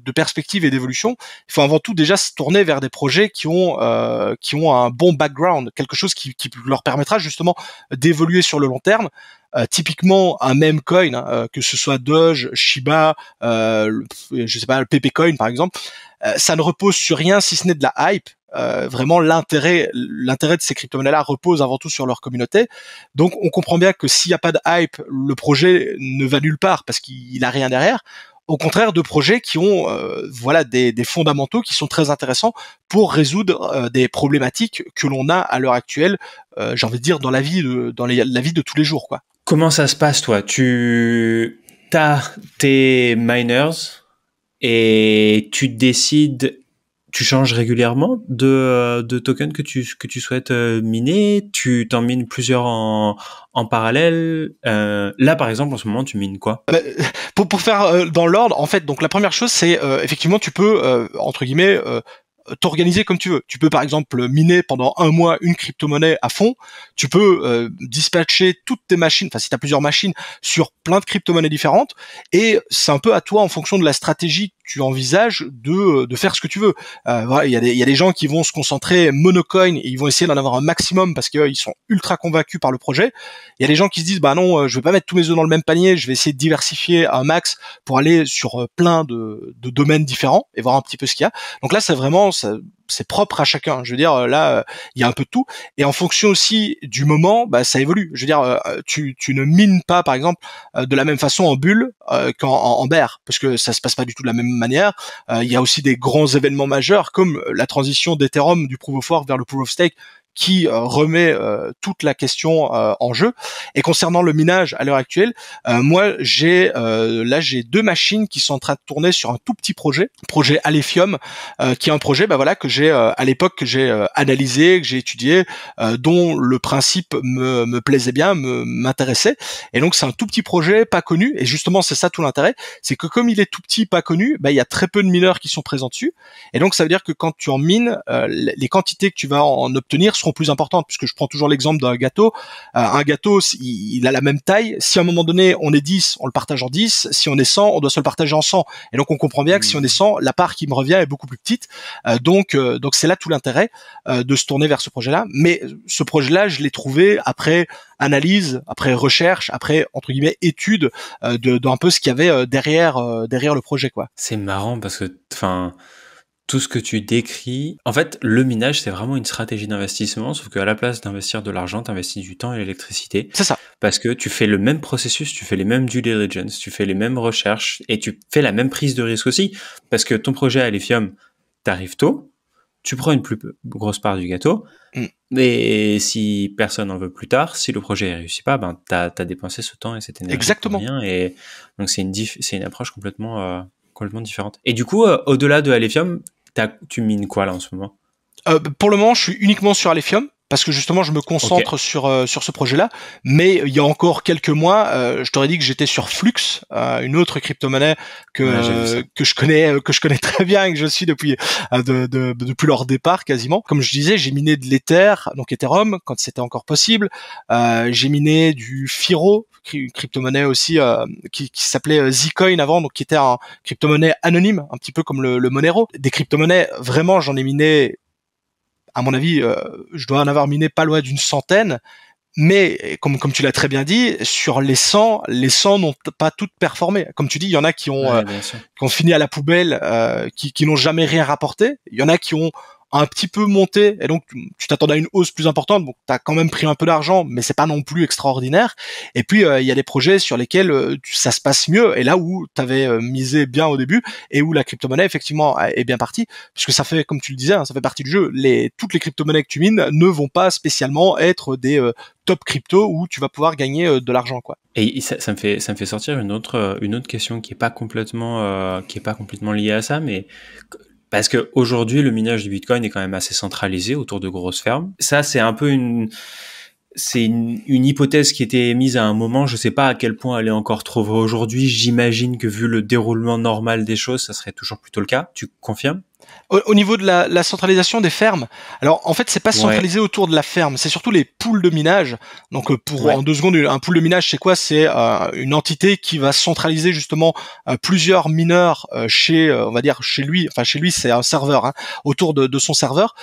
de perspective et d'évolution, il faut avant tout déjà se tourner vers des projets qui ont un bon background, quelque chose qui leur permettra justement d'évoluer sur le long terme. Typiquement un meme coin, hein, que ce soit Doge, Shiba, je sais pas, le PP coin par exemple, ça ne repose sur rien si ce n'est de la hype. Vraiment l'intérêt de ces crypto-monnaies-là repose avant tout sur leur communauté. Donc on comprend bien que s'il n'y a pas de hype, le projet ne va nulle part parce qu'il a rien derrière. Au contraire de projets qui ont voilà des fondamentaux qui sont très intéressants pour résoudre des problématiques que l'on a à l'heure actuelle, j'ai envie de dire dans la vie de tous les jours, quoi. Comment ça se passe, toi? Tu as tes miners et tu décides, tu changes régulièrement de tokens que tu souhaites miner. Tu t'en mines plusieurs en parallèle. Là, par exemple, en ce moment, tu mines quoi? Pour faire dans l'ordre, en fait, donc la première chose, c'est effectivement, tu peux entre guillemets t'organiser comme tu veux. Tu peux par exemple miner pendant 1 mois une crypto-monnaie à fond. Tu peux dispatcher toutes tes machines, enfin si tu as plusieurs machines, sur plein de crypto-monnaies différentes. Et c'est un peu à toi, en fonction de la stratégie que tu envisages, de faire ce que tu veux. Voilà, il y a des gens qui vont se concentrer monocoin et ils vont essayer d'en avoir un maximum parce qu'ils sont ultra convaincus par le projet. Il y a des gens qui se disent bah non, je vais pas mettre tous mes œufs dans le même panier, je vais essayer de diversifier un max pour aller sur plein de domaines différents et voir un petit peu ce qu'il y a. Donc là, c'est vraiment c'est propre à chacun. Je veux dire, là, il y a un peu de tout. Et en fonction aussi du moment, bah, ça évolue. Je veux dire, tu ne mines pas, par exemple, de la même façon en bulle qu'en bear, parce que ça se passe pas du tout de la même manière. Il y a aussi des grands événements majeurs, comme la transition d'Ethereum du Proof of Work vers le Proof of Stake, qui remet toute la question en jeu. Et concernant le minage à l'heure actuelle, moi j'ai 2 machines qui sont en train de tourner sur un tout petit projet Alephium, qui est un projet voilà que j'ai à l'époque que j'ai analysé, que j'ai étudié, dont le principe me plaisait bien, m'intéressait. Et donc c'est un tout petit projet pas connu, et justement c'est ça tout l'intérêt, c'est que comme il est tout petit, pas connu, il y a très peu de mineurs qui sont présents dessus, et donc ça veut dire que quand tu en mines, les quantités que tu vas en obtenir seront sont plus importantes, puisque je prends toujours l'exemple d'un gâteau. Un gâteau, il a la même taille. Si à un moment donné, on est 10, on le partage en 10. Si on est 100, on doit se le partager en 100. Et donc, on comprend bien que si on est 100, la part qui me revient est beaucoup plus petite. Donc c'est là tout l'intérêt de se tourner vers ce projet-là. Mais ce projet-là, je l'ai trouvé après analyse, après recherche, après entre guillemets étude d'un peu ce qu'il y avait derrière le projet, quoi. C'est marrant parce que, enfin, tout ce que tu décris, en fait, le minage, c'est vraiment une stratégie d'investissement, sauf qu'à la place d'investir de l'argent, tu investis du temps et l'électricité. C'est ça. Parce que tu fais le même processus, tu fais les mêmes due diligence, tu fais les mêmes recherches et tu fais la même prise de risque aussi. Parce que ton projet à lithium, t'arrives tôt, tu prends une plus grosse part du gâteau, mais si personne n'en veut plus tard, si le projet ne réussit pas, ben t'as dépensé ce temps et cette énergie. Exactement. Pour rien, et donc c'est une approche complètement différente. Et du coup, au-delà de Alephium, tu mines quoi là en ce moment? Pour le moment, je suis uniquement sur Alephium, parce que justement je me concentre sur ce projet-là, mais il y a encore quelques mois, je t'aurais dit que j'étais sur Flux, une autre crypto-monnaie que je connais très bien et que je suis depuis depuis leur départ quasiment. Comme je disais, j'ai miné de l'Ether, donc Ethereum quand c'était encore possible. J'ai miné du Firo, crypto-monnaie aussi qui s'appelait Zcoin avant, donc qui était un crypto-monnaie anonyme, un petit peu comme le Monero. Des crypto-monnaies, vraiment, j'en ai miné, à mon avis, je dois en avoir miné pas loin d'une centaine, mais comme tu l'as très bien dit, sur les 100 n'ont pas toutes performé. Comme tu dis, il y en a qui ont fini à la poubelle, qui n'ont jamais rien rapporté. Il y en a qui ont un petit peu monté, et donc tu t'attendais à une hausse plus importante, donc tu as quand même pris un peu d'argent, mais c'est pas non plus extraordinaire. Et puis il y a des projets sur lesquels ça se passe mieux, et là où tu avais misé bien au début, et où la crypto-monnaie effectivement est bien partie, puisque ça fait, comme tu le disais, ça fait partie du jeu. Toutes les crypto-monnaies que tu mines ne vont pas spécialement être des top crypto où tu vas pouvoir gagner de l'argent, quoi. Et ça me fait sortir une autre question qui est pas complètement liée à ça, mais parce que aujourd'hui le minage du Bitcoin est quand même assez centralisé autour de grosses fermes. Ça, c'est un peu une hypothèse qui était émise à un moment. Je sais pas à quel point elle est encore trop vraie aujourd'hui. J'imagine que vu le déroulement normal des choses, ça serait toujours plutôt le cas. Tu confirmes? Au niveau de la centralisation des fermes, alors en fait c'est pas centralisé autour de la ferme, c'est surtout les poules de minage. Donc en 2 secondes, un pool de minage c'est quoi? C'est une entité qui va centraliser justement plusieurs mineurs on va dire chez lui c'est un serveur, autour de son serveur,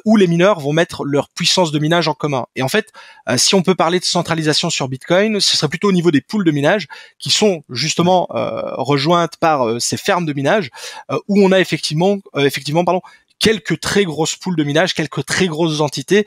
où les mineurs vont mettre leur puissance de minage en commun. Et en fait, si on peut parler de centralisation sur Bitcoin, ce serait plutôt au niveau des poules de minage qui sont justement rejointes par ces fermes de minage, où on a effectivement, quelques très grosses poules de minage, quelques très grosses entités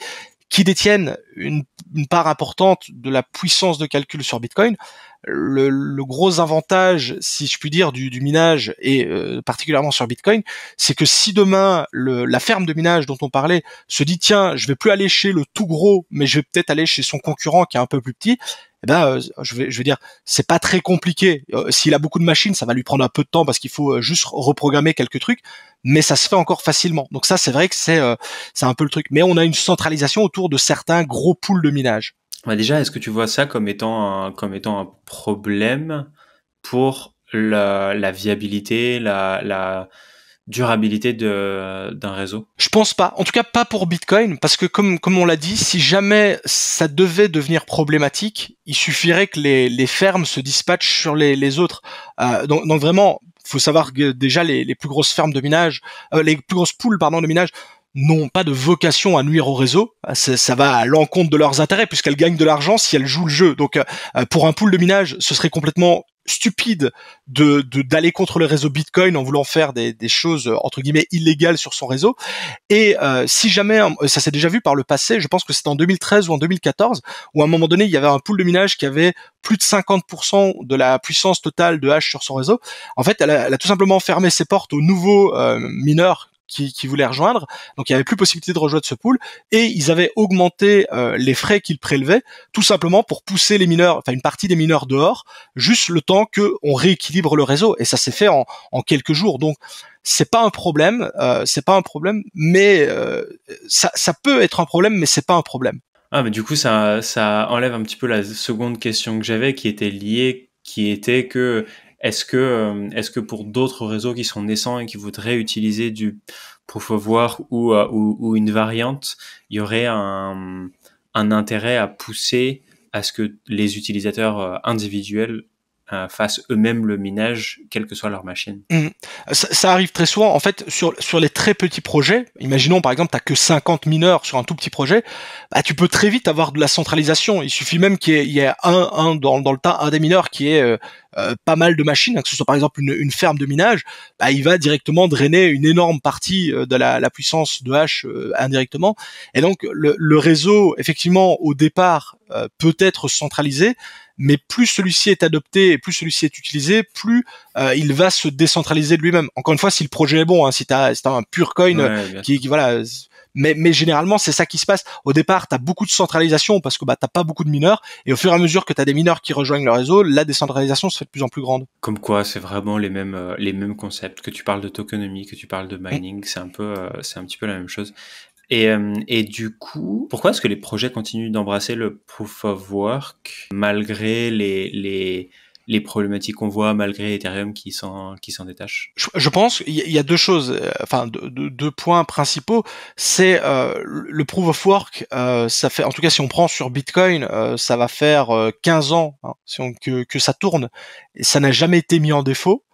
qui détiennent une part importante de la puissance de calcul sur Bitcoin. Le gros avantage, si je puis dire, du minage, et particulièrement sur Bitcoin, c'est que si demain la ferme de minage dont on parlait se dit tiens, je vais plus aller chez le tout gros, mais je vais peut-être aller chez son concurrent qui est un peu plus petit, eh ben je vais dire, c'est pas très compliqué. S'il a beaucoup de machines, ça va lui prendre un peu de temps parce qu'il faut juste reprogrammer quelques trucs, mais ça se fait encore facilement. Donc ça, c'est vrai que c'est un peu le truc. Mais on a une centralisation autour de certains gros pools de minage. Bah déjà, est-ce que tu vois ça comme étant un problème pour la viabilité, la durabilité d'un réseau? Je pense pas. En tout cas, pas pour Bitcoin, parce que comme on l'a dit, si jamais ça devait devenir problématique, il suffirait que les fermes se dispatchent sur les autres. Donc vraiment, faut savoir que déjà les plus grosses fermes de minage, les plus grosses poules de minage, n'ont pas de vocation à nuire au réseau. Ça va à l'encontre de leurs intérêts puisqu'elles gagnent de l'argent si elles jouent le jeu. Donc pour un pool de minage, ce serait complètement stupide d'aller contre le réseau Bitcoin en voulant faire des choses entre guillemets illégales sur son réseau. Et si jamais, ça s'est déjà vu par le passé, je pense que c'était en 2013 ou en 2014, où à un moment donné il y avait un pool de minage qui avait plus de 50% de la puissance totale de hash sur son réseau. En fait, elle a tout simplement fermé ses portes aux nouveaux mineurs qui voulaient rejoindre, donc il n'y avait plus possibilité de rejoindre ce pool, et ils avaient augmenté les frais qu'ils prélevaient, tout simplement pour pousser les mineurs, enfin une partie des mineurs dehors, juste le temps que on rééquilibre le réseau, et ça s'est fait en quelques jours. Donc c'est pas un problème, mais ça peut être un problème, mais c'est pas un problème. Ah, mais du coup, ça enlève un petit peu la seconde question que j'avais, qui était que est-ce que pour d'autres réseaux qui sont naissants et qui voudraient utiliser proof of work ou une variante, il y aurait un intérêt à pousser à ce que les utilisateurs individuels fassent eux-mêmes le minage, quelle que soit leur machine. Ça arrive très souvent. En fait, sur les très petits projets, imaginons par exemple, tu n'as que 50 mineurs sur un tout petit projet, bah, tu peux très vite avoir de la centralisation. Il suffit même qu'il y ait dans le tas, un des mineurs qui ait pas mal de machines, que ce soit par exemple une ferme de minage, bah, il va directement drainer une énorme partie de la puissance de hash indirectement. Et donc, le réseau, effectivement, au départ, peut être centralisé, mais plus celui-ci est adopté et plus celui-ci est utilisé, plus il va se décentraliser de lui-même. Encore une fois, si le projet est bon, hein, si t'as un pur coin qui voilà, mais généralement c'est ça qui se passe. Au départ, t'as beaucoup de centralisation parce que bah t'as pas beaucoup de mineurs, et au fur et à mesure que t'as des mineurs qui rejoignent le réseau, la décentralisation se fait de plus en plus grande. Comme quoi, c'est vraiment les mêmes concepts. Que tu parles de tokenomics, que tu parles de mining, c'est un petit peu la même chose. Et du coup, pourquoi est-ce que les projets continuent d'embrasser le proof of work malgré les problématiques qu'on voit, malgré Ethereum qui s'en détache? Je pense il y a deux choses, enfin deux points principaux. C'est le proof of work, ça fait, en tout cas si on prend sur Bitcoin, ça va faire 15 ans hein, que ça tourne, et ça n'a jamais été mis en défaut.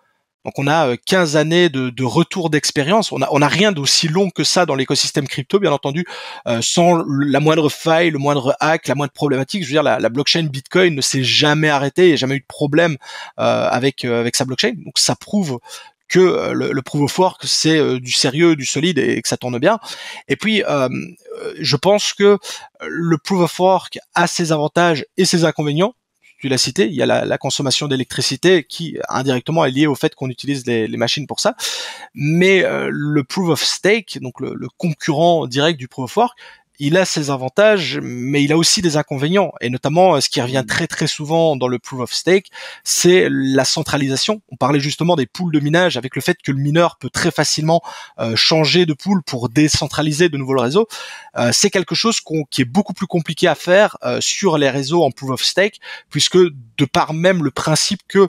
Donc on a 15 années de retour d'expérience. On a rien d'aussi long que ça dans l'écosystème crypto, bien entendu, sans la moindre faille, le moindre hack, la moindre problématique. Je veux dire, la blockchain Bitcoin ne s'est jamais arrêtée, il n'y a jamais eu de problème avec sa blockchain. Donc ça prouve que le proof of work c'est du sérieux, du solide et que ça tourne bien. Et puis je pense que le proof of work a ses avantages et ses inconvénients. Tu l'as cité, il y a la consommation d'électricité qui indirectement est liée au fait qu'on utilise les machines pour ça. Mais le proof of stake, donc le concurrent direct du proof of work, il a ses avantages, mais il a aussi des inconvénients. Et notamment, ce qui revient très très souvent dans le proof of stake, c'est la centralisation. On parlait justement des pools de minage, avec le fait que le mineur peut très facilement changer de pool pour décentraliser de nouveau le réseau. C'est quelque chose qui est beaucoup plus compliqué à faire sur les réseaux en proof of stake, puisque de par même le principe que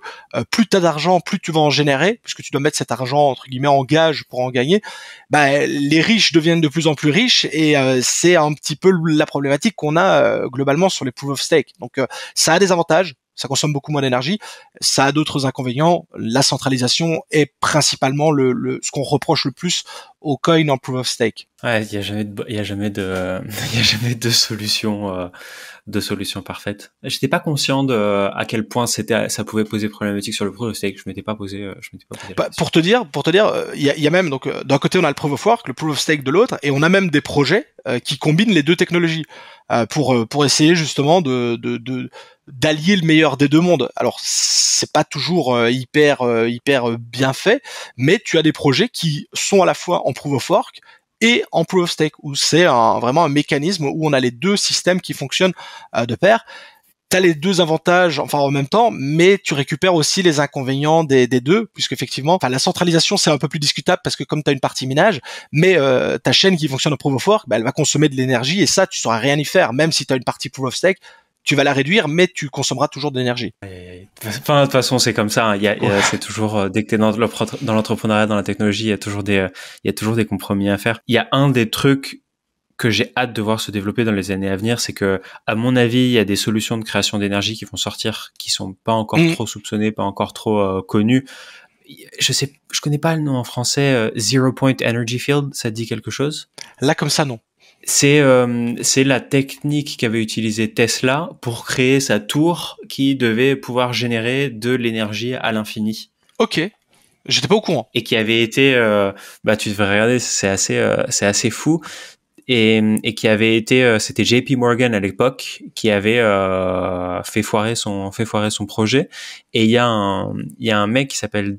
plus tu as d'argent, plus tu vas en générer, puisque tu dois mettre cet argent entre guillemets en gage pour en gagner, bah, les riches deviennent de plus en plus riches, et c'est un petit peu la problématique qu'on a globalement sur les proof of stake. Donc ça a des avantages, ça consomme beaucoup moins d'énergie, ça a d'autres inconvénients. La centralisation est principalement ce qu'on reproche le plus aux coins en proof of stake. Ouais, il y a jamais de solution parfaite. J'étais pas conscient de à quel point ça pouvait poser problématique sur le proof of stake. Je m'étais pas posé la question. Pour te dire, il y a même, donc d'un côté on a le proof of work, le proof of stake de l'autre, et on a même des projets qui combinent les deux technologies pour essayer justement d'allier le meilleur des deux mondes. Alors c'est pas toujours hyper bien fait, mais tu as des projets qui sont à la fois en proof of work et en proof of stake, où c'est vraiment un mécanisme où on a les deux systèmes qui fonctionnent de pair. T'as les deux avantages, enfin en même temps, mais tu récupères aussi les inconvénients des deux, puisque effectivement, enfin la centralisation c'est un peu plus discutable parce que comme t'as une partie minage, mais ta chaîne qui fonctionne en proof of work, bah, elle va consommer de l'énergie, et ça tu sauras rien y faire, même si t'as une partie proof of stake. Tu vas la réduire, mais tu consommeras toujours de l'énergie. Enfin, de toute façon, c'est comme ça. Hein. C'est toujours dès que t'es dans l'entrepreneuriat, dans la technologie, il y a toujours des compromis à faire. Il y a un des trucs que j'ai hâte de voir se développer dans les années à venir, c'est que, à mon avis, il y a des solutions de création d'énergie qui vont sortir, qui sont pas encore trop soupçonnées, pas encore trop connues. Je connais pas le nom en français. Zero Point Energy Field, ça te dit quelque chose? Là, comme ça, non. C'est la technique qu'avait utilisée Tesla pour créer sa tour qui devait pouvoir générer de l'énergie à l'infini. Ok, j'étais pas au courant. Et qui avait été, tu devrais regarder, c'est assez fou. Et qui avait été, c'était JP Morgan à l'époque qui avait fait foirer son projet. Et il y a un mec qui s'appelle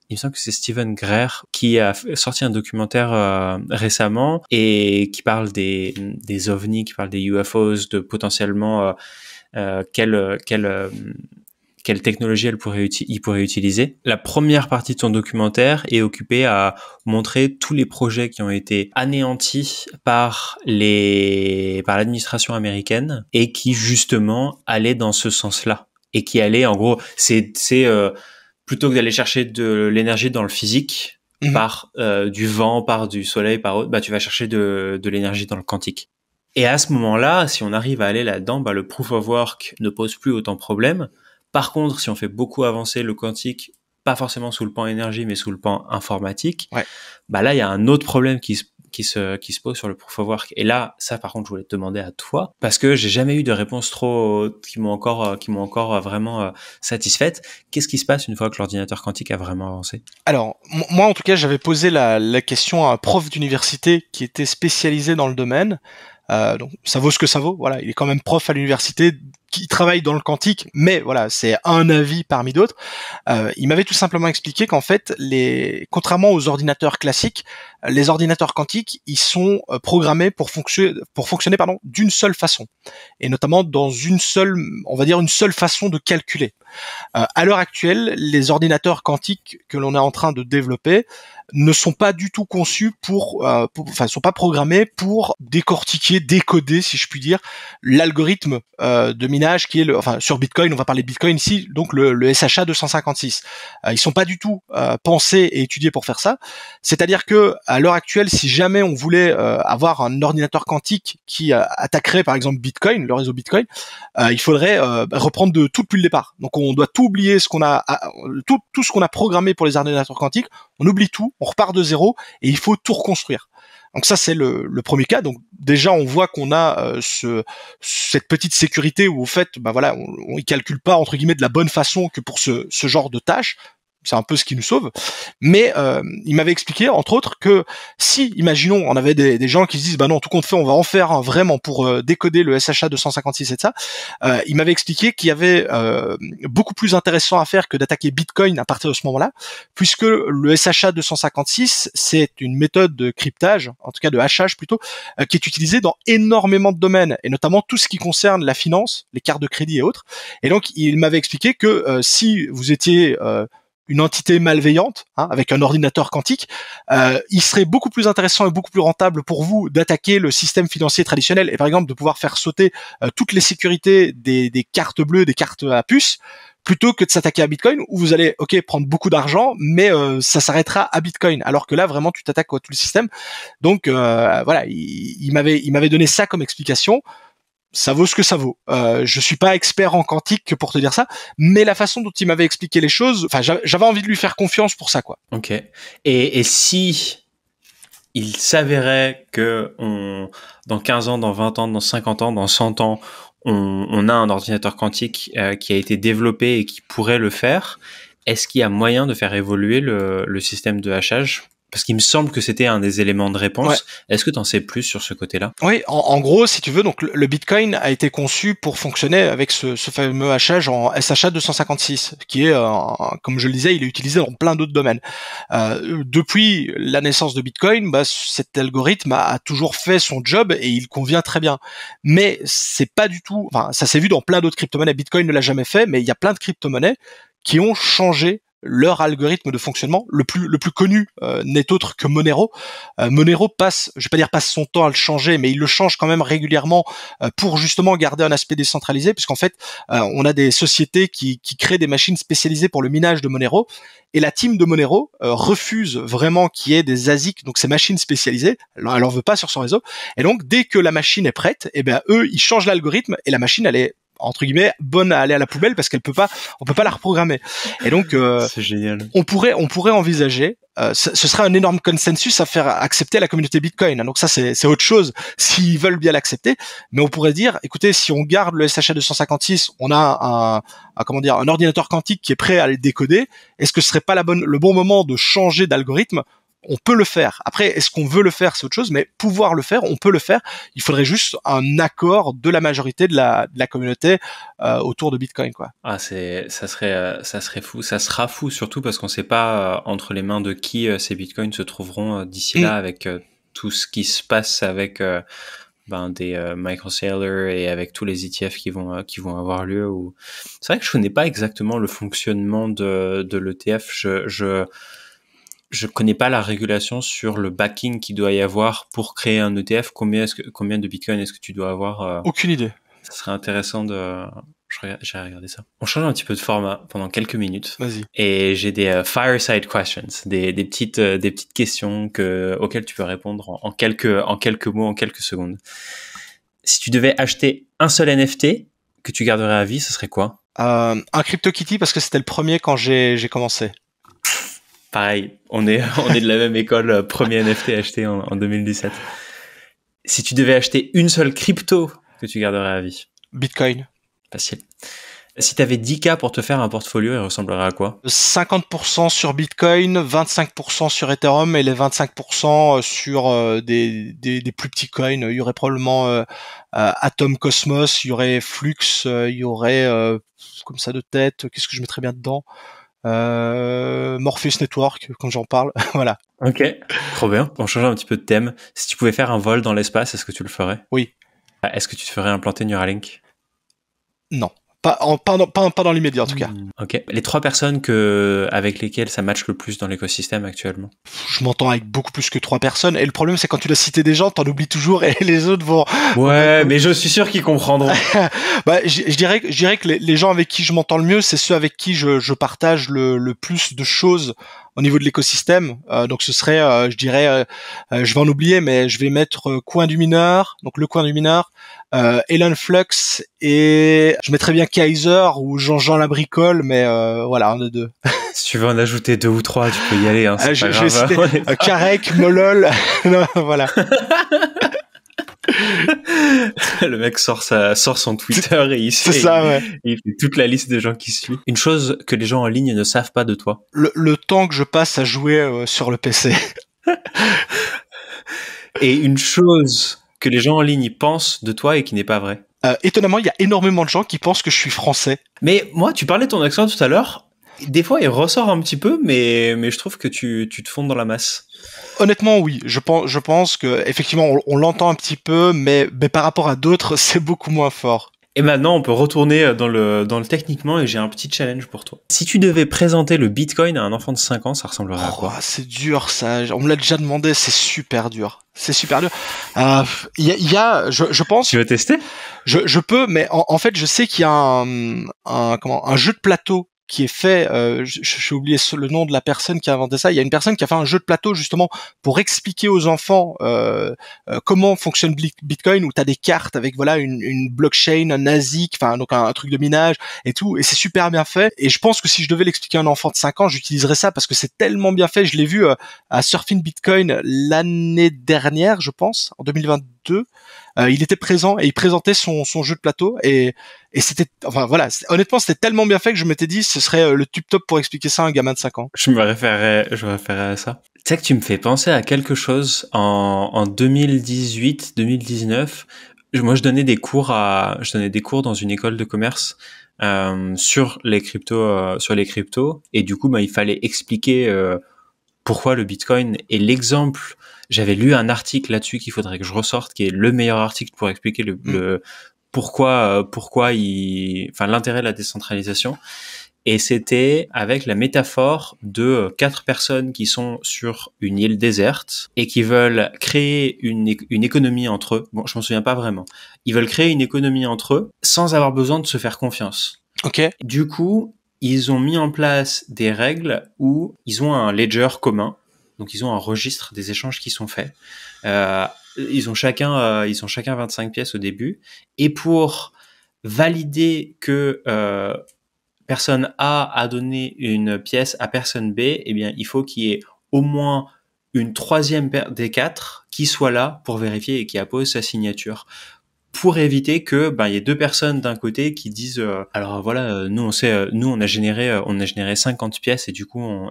il me semble que c'est Steven Greer qui a sorti un documentaire récemment et qui parle des ovnis, qui parle des UFOs, de potentiellement quelle technologie il pourrait utiliser. La première partie de son documentaire est occupée à montrer tous les projets qui ont été anéantis par l'administration américaine et qui justement allaient dans ce sens-là. Et qui allaient, en gros, c'est plutôt que d'aller chercher de l'énergie dans le physique, par du vent, par du soleil, par autre, bah tu vas chercher de l'énergie dans le quantique. Et à ce moment-là, si on arrive à aller là-dedans, bah le proof of work ne pose plus autant de problèmes. Par contre, si on fait beaucoup avancer le quantique, pas forcément sous le pan énergie, mais sous le pan informatique, bah là il y a un autre problème qui se pose sur le proof of work. Et là, ça par contre, je voulais te demander à toi, parce que j'ai jamais eu de réponse qui m'ont encore vraiment satisfaite. Qu'est-ce qui se passe une fois que l'ordinateur quantique a vraiment avancé? Alors, moi en tout cas, j'avais posé la question à un prof d'université qui était spécialisé dans le domaine. Donc ça vaut ce que ça vaut. Voilà, il est quand même prof à l'université, qui travaille dans le quantique, mais voilà, c'est un avis parmi d'autres. Il m'avait tout simplement expliqué qu'en fait, contrairement aux ordinateurs classiques, les ordinateurs quantiques, ils sont programmés pour fonctionner d'une seule façon, et notamment dans une seule façon de calculer. À l'heure actuelle, les ordinateurs quantiques que l'on est en train de développer ne sont pas du tout conçus sont pas programmés pour décoder, si je puis dire, l'algorithme de minage qui est sur Bitcoin. On va parler de Bitcoin ici, donc le SHA 256. Ils sont pas du tout pensés et étudiés pour faire ça. C'est-à-dire que à l'heure actuelle, si jamais on voulait avoir un ordinateur quantique qui attaquerait par exemple Bitcoin, le réseau Bitcoin, il faudrait reprendre de tout depuis le départ. Donc on doit tout oublier, tout ce qu'on a programmé pour les ordinateurs quantiques, on oublie tout, on repart de zéro et il faut tout reconstruire. Donc ça c'est le premier cas. Donc déjà on voit qu'on a cette petite sécurité où au fait on y calcule pas entre guillemets de la bonne façon que pour ce genre de tâche. C'est un peu ce qui nous sauve. Mais il m'avait expliqué, entre autres, que si, imaginons, on avait des gens qui se disent, bah non, tout compte fait, on va en faire un vraiment pour décoder le SHA 256 et de ça. Il m'avait expliqué qu'il y avait beaucoup plus intéressant à faire que d'attaquer Bitcoin à partir de ce moment-là, puisque le SHA 256, c'est une méthode de cryptage, en tout cas de hachage plutôt, qui est utilisée dans énormément de domaines, et notamment tout ce qui concerne la finance, les cartes de crédit et autres. Et donc, il m'avait expliqué que si vous étiez une entité malveillante, avec un ordinateur quantique, il serait beaucoup plus intéressant et beaucoup plus rentable pour vous d'attaquer le système financier traditionnel et par exemple de pouvoir faire sauter toutes les sécurités des cartes bleues, des cartes à puce, plutôt que de s'attaquer à Bitcoin où vous allez prendre beaucoup d'argent, mais ça s'arrêtera à Bitcoin, alors que là vraiment tu t'attaques à tout le système. Donc il m'avait donné ça comme explication. Ça vaut ce que ça vaut. Je suis pas expert en quantique pour te dire ça, mais la façon dont il m'avait expliqué les choses, j'avais envie de lui faire confiance pour ça, quoi. Ok. Et si il s'avérait que dans 15 ans, dans 20 ans, dans 50 ans, dans 100 ans, on a un ordinateur quantique qui a été développé et qui pourrait le faire, est-ce qu'il y a moyen de faire évoluer le système de hachage? Parce qu'il me semble que c'était un des éléments de réponse. Ouais. Est-ce que tu en sais plus sur ce côté-là? Oui, en gros, si tu veux, donc le Bitcoin a été conçu pour fonctionner avec ce fameux hachage en SHA 256, qui est, comme je le disais, il est utilisé dans plein d'autres domaines. Depuis la naissance de Bitcoin, cet algorithme a toujours fait son job et il convient très bien. Mais c'est pas du tout, ça s'est vu dans plein d'autres crypto-monnaies. Bitcoin ne l'a jamais fait, mais il y a plein de crypto-monnaies qui ont changé leur algorithme de fonctionnement. Le plus connu n'est autre que Monero. Monero passe son temps à le changer, mais il le change quand même régulièrement pour justement garder un aspect décentralisé, puisqu'en fait, on a des sociétés qui créent des machines spécialisées pour le minage de Monero, et la team de Monero refuse vraiment qu'il y ait des ASIC, donc ces machines spécialisées, elle en veut pas sur son réseau, et donc dès que la machine est prête, eux, ils changent l'algorithme, et la machine, elle est entre guillemets bonne à aller à la poubelle parce on peut pas la reprogrammer. Et donc c'est génial. On pourrait envisager, ce serait un énorme consensus à faire accepter à la communauté Bitcoin. Donc ça c'est autre chose s'ils veulent bien l'accepter, mais on pourrait dire écoutez, si on garde le SHA 256, on a un ordinateur quantique qui est prêt à le décoder, est-ce que ce serait pas le bon moment de changer d'algorithme? On peut le faire. Après, est-ce qu'on veut le faire, c'est autre chose, mais pouvoir le faire, on peut le faire. Il faudrait juste un accord de la majorité de la communauté autour de Bitcoin, quoi. Ah, ça serait fou. Ça sera fou, surtout parce qu'on sait pas entre les mains de qui ces Bitcoins se trouveront d'ici là, avec tout ce qui se passe avec des microsailors et avec tous les ETF qui vont avoir lieu. C'est vrai que je connais pas exactement le fonctionnement de l'ETF. Je connais pas la régulation sur le backing qu'il doit y avoir pour créer un ETF. Combien de Bitcoin est-ce que tu dois avoir? Aucune idée. Ce serait intéressant de... J'ai regardé ça. On change un petit peu de format pendant quelques minutes. Vas-y. Et j'ai des fireside questions, des petites questions auxquelles tu peux répondre en quelques mots, en quelques secondes. Si tu devais acheter un seul NFT que tu garderais à vie, ce serait quoi? Un CryptoKitty parce que c'était le premier quand j'ai commencé. Pareil, on est de la même école, premier NFT acheté en 2017. Si tu devais acheter une seule crypto que tu garderais à vie? Bitcoin. Facile. Si tu avais 10K pour te faire un portfolio, il ressemblerait à quoi? 50% sur Bitcoin, 25% sur Ethereum et les 25% sur des plus petits coins. Il y aurait probablement Atom Cosmos, il y aurait Flux, il y aurait comme ça de tête, qu'est-ce que je mettrais bien dedans? Morpheus Network, quand j'en parle. Voilà. Ok, trop bien. On change un petit peu de thème. Si tu pouvais faire un vol dans l'espace, est-ce que tu le ferais? Oui. Est-ce que tu te ferais implanter Neuralink? Non. Pas dans l'immédiat en tout cas. Ok. Les 3 personnes avec lesquelles ça matche le plus dans l'écosystème actuellement? Je m'entends avec beaucoup plus que 3 personnes. Et le problème, c'est quand tu dois citer des gens, t'en oublies toujours et les autres vont... Ouais, mais je suis sûr qu'ils comprendront. Bah, je dirais que les gens avec qui je m'entends le mieux, c'est ceux avec qui je partage le plus de choses au niveau de l'écosystème. Donc ce serait, je dirais, je vais en oublier, mais je vais mettre Coin du Mineur, donc le Coin du Mineur, Elon Flux, et je mettrais bien Kaiser ou Jean la Bricole, mais voilà, un des deux. Si tu veux en ajouter 2 ou 3, tu peux y aller. Hein, je vais citer Karek, Molol, non, voilà. Le mec sort son Twitter et c'est ça, ouais. Il fait toute la liste des gens qui suivent. Une chose que les gens en ligne ne savent pas de toi. Le temps que je passe à jouer sur le PC. Et une chose que les gens en ligne pensent de toi et qui n'est pas vrai. Étonnamment, il y a énormément de gens qui pensent que je suis français. Mais moi, tu parlais de ton accent tout à l'heure. Des fois, il ressort un petit peu, mais je trouve que tu te fonds dans la masse. Honnêtement, oui. Je pense que effectivement, on l'entend un petit peu, mais par rapport à d'autres, c'est beaucoup moins fort. Et maintenant, on peut retourner dans le techniquement et j'ai un petit challenge pour toi. Si tu devais présenter le Bitcoin à un enfant de 5 ans, ça ressemblerait à quoi? C'est dur, ça. On me l'a déjà demandé, c'est super dur. C'est super dur. Je pense... Tu veux tester? Je peux, mais en fait, je sais qu'il y a un jeu de plateau qui est fait, j'ai oublié le nom de la personne qui a inventé ça. Il y a une personne qui a fait un jeu de plateau justement pour expliquer aux enfants comment fonctionne Bitcoin, où tu as des cartes avec voilà une blockchain, un ASIC, enfin donc un truc de minage et tout, et c'est super bien fait. Et je pense que si je devais l'expliquer à un enfant de 5 ans, j'utiliserais ça parce que c'est tellement bien fait. Je l'ai vu à Surfing Bitcoin l'année dernière, je pense, en 2022. Il était présent et il présentait son jeu de plateau et c'était, enfin voilà, honnêtement c'était tellement bien fait que je m'étais dit ce serait le tube top pour expliquer ça à un gamin de 5 ans. Je me référais à ça. Tu sais que tu me fais penser à quelque chose en 2018-2019. Moi, je donnais des cours dans une école de commerce sur les cryptos, et du coup, il fallait expliquer pourquoi le Bitcoin et l'exemple. J'avais lu un article là-dessus qu'il faudrait que je ressorte, qui est le meilleur article pour expliquer le pourquoi l'intérêt de la décentralisation. Et c'était avec la métaphore de 4 personnes qui sont sur une île déserte et qui veulent créer une économie entre eux. Bon, je m'en souviens pas vraiment. Ils veulent créer une économie entre eux sans avoir besoin de se faire confiance. Ok. Du coup, ils ont mis en place des règles où ils ont un ledger commun. Donc, ils ont un registre des échanges qui sont faits. Ils ont chacun 25 pièces au début. Et pour valider que personne A a donné une pièce à personne B, eh bien, il faut qu'il y ait au moins une troisième des 4 qui soit là pour vérifier et qui appose sa signature. Pour éviter que il y ait 2 personnes d'un côté qui disent alors voilà, nous on a généré 50 pièces et du coup on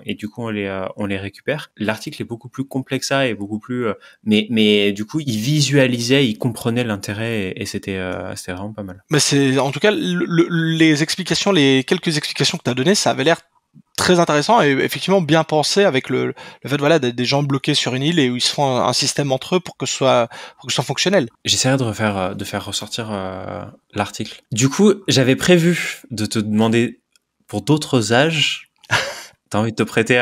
les récupère. L'article est beaucoup plus complexe ça et beaucoup plus mais du coup il visualisait, il comprenait l'intérêt et c'était vraiment pas mal. Mais c'est en tout cas les quelques explications que tu as données, ça avait l'air très intéressant et effectivement bien pensé avec le fait voilà des gens bloqués sur une île et où ils se font un système entre eux pour que ce soit fonctionnel. J'essaierai de faire ressortir l'article. Du coup, j'avais prévu de te demander pour d'autres âges. T'as envie de te prêter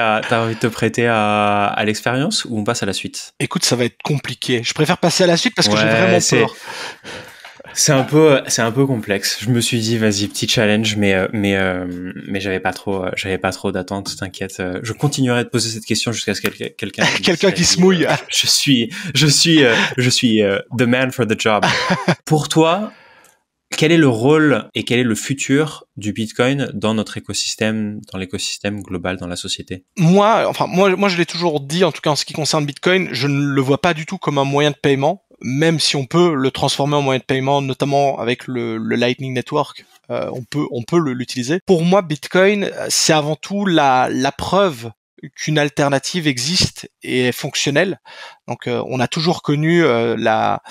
à l'expérience ou on passe à la suite? Écoute, ça va être compliqué. Je préfère passer à la suite parce que j'ai vraiment peur. C'est un peu complexe. Je me suis dit, vas-y, petit challenge, mais j'avais pas trop d'attentes. T'inquiète. Je continuerai de poser cette question jusqu'à ce que quelqu'un Quelqu'un qui se mouille. Je suis the man for the job. Pour toi, quel est le rôle et quel est le futur du Bitcoin dans notre écosystème, dans l'écosystème global, dans la société? Moi, je l'ai toujours dit, en tout cas en ce qui concerne Bitcoin, je ne le vois pas du tout comme un moyen de paiement, même si on peut le transformer en moyen de paiement, notamment avec le Lightning Network. On peut l'utiliser. Pour moi, Bitcoin, c'est avant tout la preuve qu'une alternative existe et est fonctionnelle. Donc, on a toujours connu la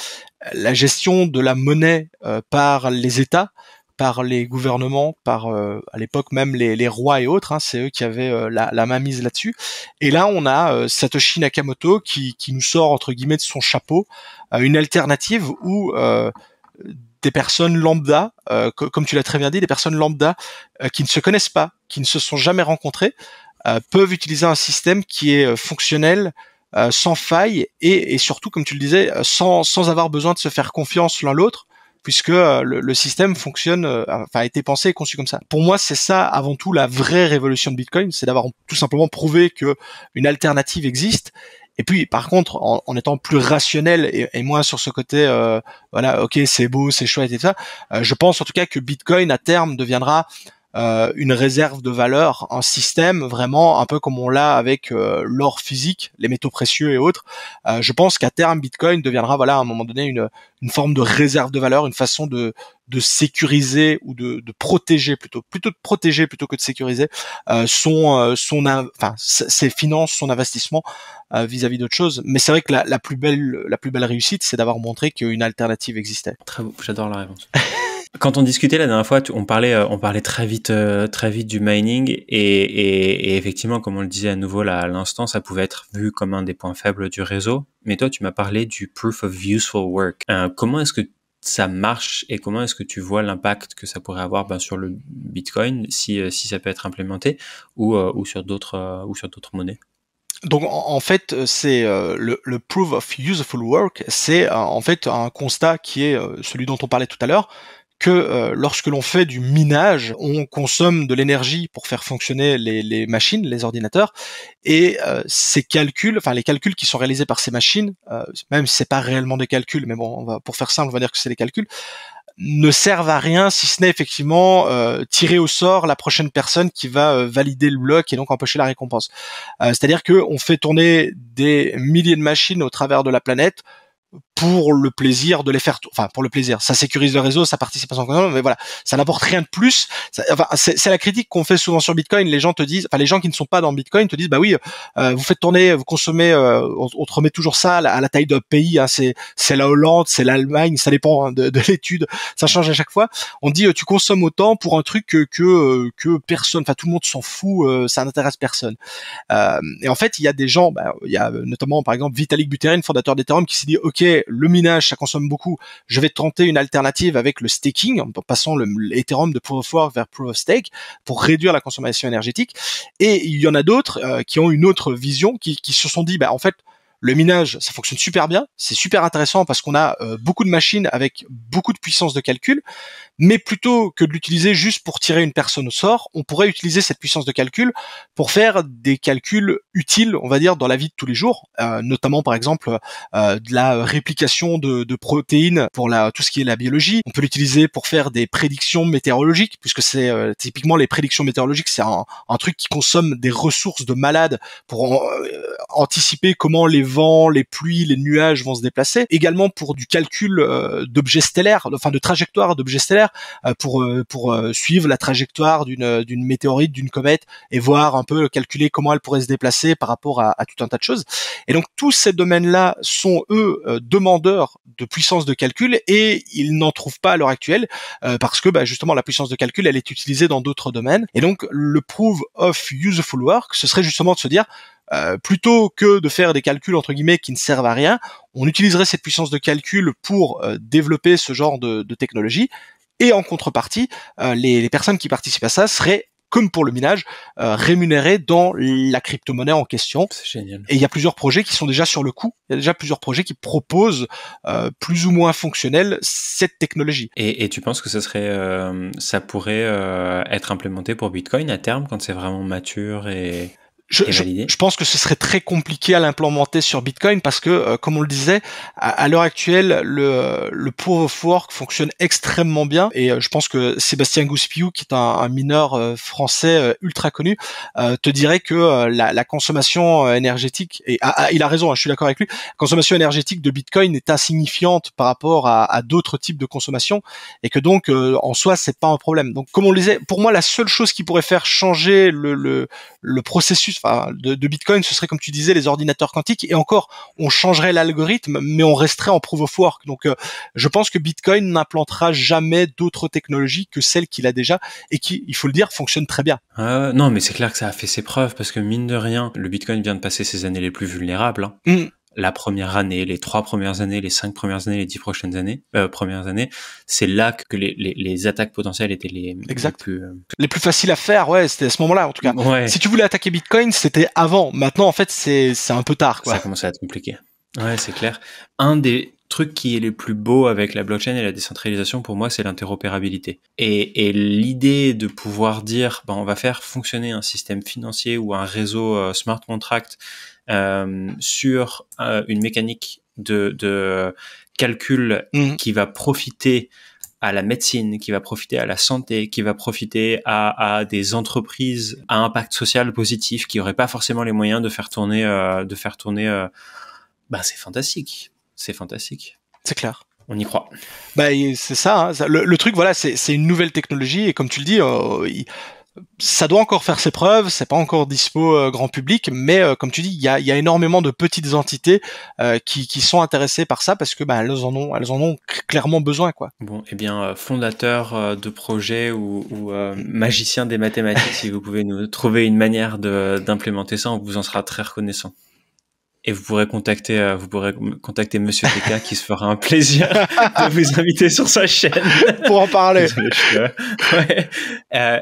gestion de la monnaie par les États, par les gouvernements, par à l'époque même les rois et autres, hein, c'est eux qui avaient la main mise là-dessus. Et là, on a Satoshi Nakamoto qui nous sort entre guillemets de son chapeau une alternative où des personnes lambda, comme tu l'as très bien dit, des personnes lambda qui ne se connaissent pas, qui ne se sont jamais rencontrées, peuvent utiliser un système qui est fonctionnel, sans faille et surtout, comme tu le disais, sans avoir besoin de se faire confiance l'un l'autre, puisque le système fonctionne, a été pensé et conçu comme ça. Pour moi, c'est ça avant tout la vraie révolution de Bitcoin, c'est d'avoir tout simplement prouvé que une alternative existe. Et puis, par contre, en étant plus rationnel et moins sur ce côté, voilà, ok, c'est beau, c'est chouette et tout ça, je pense en tout cas que Bitcoin à terme deviendra une réserve de valeur, un système vraiment un peu comme on l'a avec l'or physique, les métaux précieux et autres. Je pense qu'à terme Bitcoin deviendra voilà à un moment donné une forme de réserve de valeur, une façon de sécuriser ou de protéger plutôt de protéger plutôt que de sécuriser ses finances, son investissement vis-à-vis d'autres choses. Mais c'est vrai que la plus belle réussite, c'est d'avoir montré qu'une alternative existait. Très beau, j'adore la réponse. Quand on discutait la dernière fois, on parlait très vite du mining et effectivement, comme on le disait à nouveau là à l'instant, ça pouvait être vu comme un des points faibles du réseau. Mais toi, tu m'as parlé du proof of useful work. Comment est-ce que ça marche et comment est-ce que tu vois l'impact que ça pourrait avoir sur le Bitcoin si ça peut être implémenté ou sur d'autres monnaies? Donc en fait, c'est le proof of useful work, c'est en fait un constat qui est celui dont on parlait tout à l'heure, que lorsque l'on fait du minage, on consomme de l'énergie pour faire fonctionner les machines, les ordinateurs, et ces calculs, enfin les calculs qui sont réalisés par ces machines, même si c'est pas réellement des calculs, mais bon, pour faire simple, on va dire que c'est des calculs, ne servent à rien si ce n'est effectivement tirer au sort la prochaine personne qui va valider le bloc et donc empocher la récompense. C'est-à-dire que on fait tourner des milliers de machines au travers de la planète pour le plaisir de les faire, enfin pour le plaisir, ça sécurise le réseau, ça participe à son contrôle, mais voilà, ça n'apporte rien de plus. C'est la critique qu'on fait souvent sur Bitcoin. Les gens te disent, enfin les gens qui ne sont pas dans Bitcoin te disent, bah oui, vous faites tourner, vous consommez, on te remet toujours ça à la taille d'un pays. Hein, c'est la Hollande, c'est l'Allemagne, ça dépend hein, de l'étude, ça change à chaque fois. On dit, tu consommes autant pour un truc que personne, enfin tout le monde s'en fout, ça n'intéresse personne. Et en fait, il y a des gens, il y a notamment par exemple Vitalik Buterin, fondateur d'Ethereum, qui s'est dit, ok, le minage ça consomme beaucoup, je vais tenter une alternative avec le staking en passant l'Ethereum de Proof of Work vers Proof of Stake pour réduire la consommation énergétique. Et il y en a d'autres qui ont une autre vision, qui se sont dit en fait le minage ça fonctionne super bien, c'est super intéressant parce qu'on a beaucoup de machines avec beaucoup de puissance de calcul, mais plutôt que de l'utiliser juste pour tirer une personne au sort, on pourrait utiliser cette puissance de calcul pour faire des calculs utiles, on va dire, dans la vie de tous les jours, notamment par exemple de la réplication de protéines pour tout ce qui est la biologie. On peut l'utiliser pour faire des prédictions météorologiques, puisque c'est typiquement les prédictions météorologiques, c'est un truc qui consomme des ressources de malade pour anticiper comment les vents, les pluies, les nuages vont se déplacer. Également pour du calcul d'objets stellaires, enfin de trajectoires d'objets stellaires, pour suivre la trajectoire d'une météorite, d'une comète, et voir un peu calculer comment elle pourrait se déplacer par rapport à tout un tas de choses. Et donc tous ces domaines-là sont eux demandeurs de puissance de calcul et ils n'en trouvent pas à l'heure actuelle parce que justement la puissance de calcul elle est utilisée dans d'autres domaines. Et donc le proof of useful work, ce serait justement de se dire plutôt que de faire des calculs entre guillemets qui ne servent à rien, on utiliserait cette puissance de calcul pour développer ce genre de technologie. Et en contrepartie, les personnes qui participent à ça seraient comme pour le minage, rémunérés dans la crypto-monnaie en question. C'est génial. Et il y a plusieurs projets qui sont déjà sur le coup. Il y a déjà plusieurs projets qui proposent plus ou moins fonctionnels cette technologie. Et tu penses que ça pourrait être implémenté pour Bitcoin à terme quand c'est vraiment mature et validé? Je pense que ce serait très compliqué à l'implémenter sur Bitcoin parce que, comme on le disait, à l'heure actuelle, le Proof of Work fonctionne extrêmement bien et je pense que Sébastien Gouspiou, qui est un mineur français ultra connu, te dirait que la consommation énergétique, et il a raison, hein, je suis d'accord avec lui, la consommation énergétique de Bitcoin est insignifiante par rapport à d'autres types de consommation et que donc, en soi, c'est pas un problème. Donc, comme on le disait, pour moi, la seule chose qui pourrait faire changer le processus de Bitcoin, ce serait, comme tu disais, les ordinateurs quantiques, et encore, on changerait l'algorithme, mais on resterait en proof of work. Donc, je pense que Bitcoin n'implantera jamais d'autres technologies que celles qu'il a déjà, et qui, il faut le dire, fonctionnent très bien. Non, mais c'est clair que ça a fait ses preuves, parce que mine de rien, le Bitcoin vient de passer ses années les plus vulnérables, hein. La première année, les 3 premières années, les 5 premières années, les 10 prochaines années, premières années, c'est là que les attaques potentielles étaient les plus faciles à faire, ouais, c'était à ce moment-là, en tout cas. Ouais. Si tu voulais attaquer Bitcoin, c'était avant. Maintenant, en fait, c'est un peu tard, quoi. Ça commence à être compliqué. Ouais, c'est clair. Un des trucs qui est les plus beaux avec la blockchain et la décentralisation, pour moi, c'est l'interopérabilité. Et l'idée de pouvoir dire, on va faire fonctionner un système financier ou un réseau smart contract sur une mécanique de calcul qui va profiter à la médecine, qui va profiter à la santé, qui va profiter à des entreprises à impact social positif, qui n'auraient pas forcément les moyens de faire tourner, c'est fantastique. C'est fantastique. C'est clair. On y croit. C'est ça, hein. Le truc, voilà, c'est une nouvelle technologie, et comme tu le dis, ça doit encore faire ses preuves, c'est pas encore dispo grand public, mais comme tu dis, il y a énormément de petites entités qui sont intéressées par ça parce que elles en ont clairement besoin, quoi. Bon, fondateur de projet ou magicien des mathématiques, si vous pouvez nous trouver une manière d'implémenter ça, on vous en sera très reconnaissant. Et vous pourrez contacter Monsieur TK qui se fera un plaisir de vous inviter sur sa chaîne pour en parler. Ouais.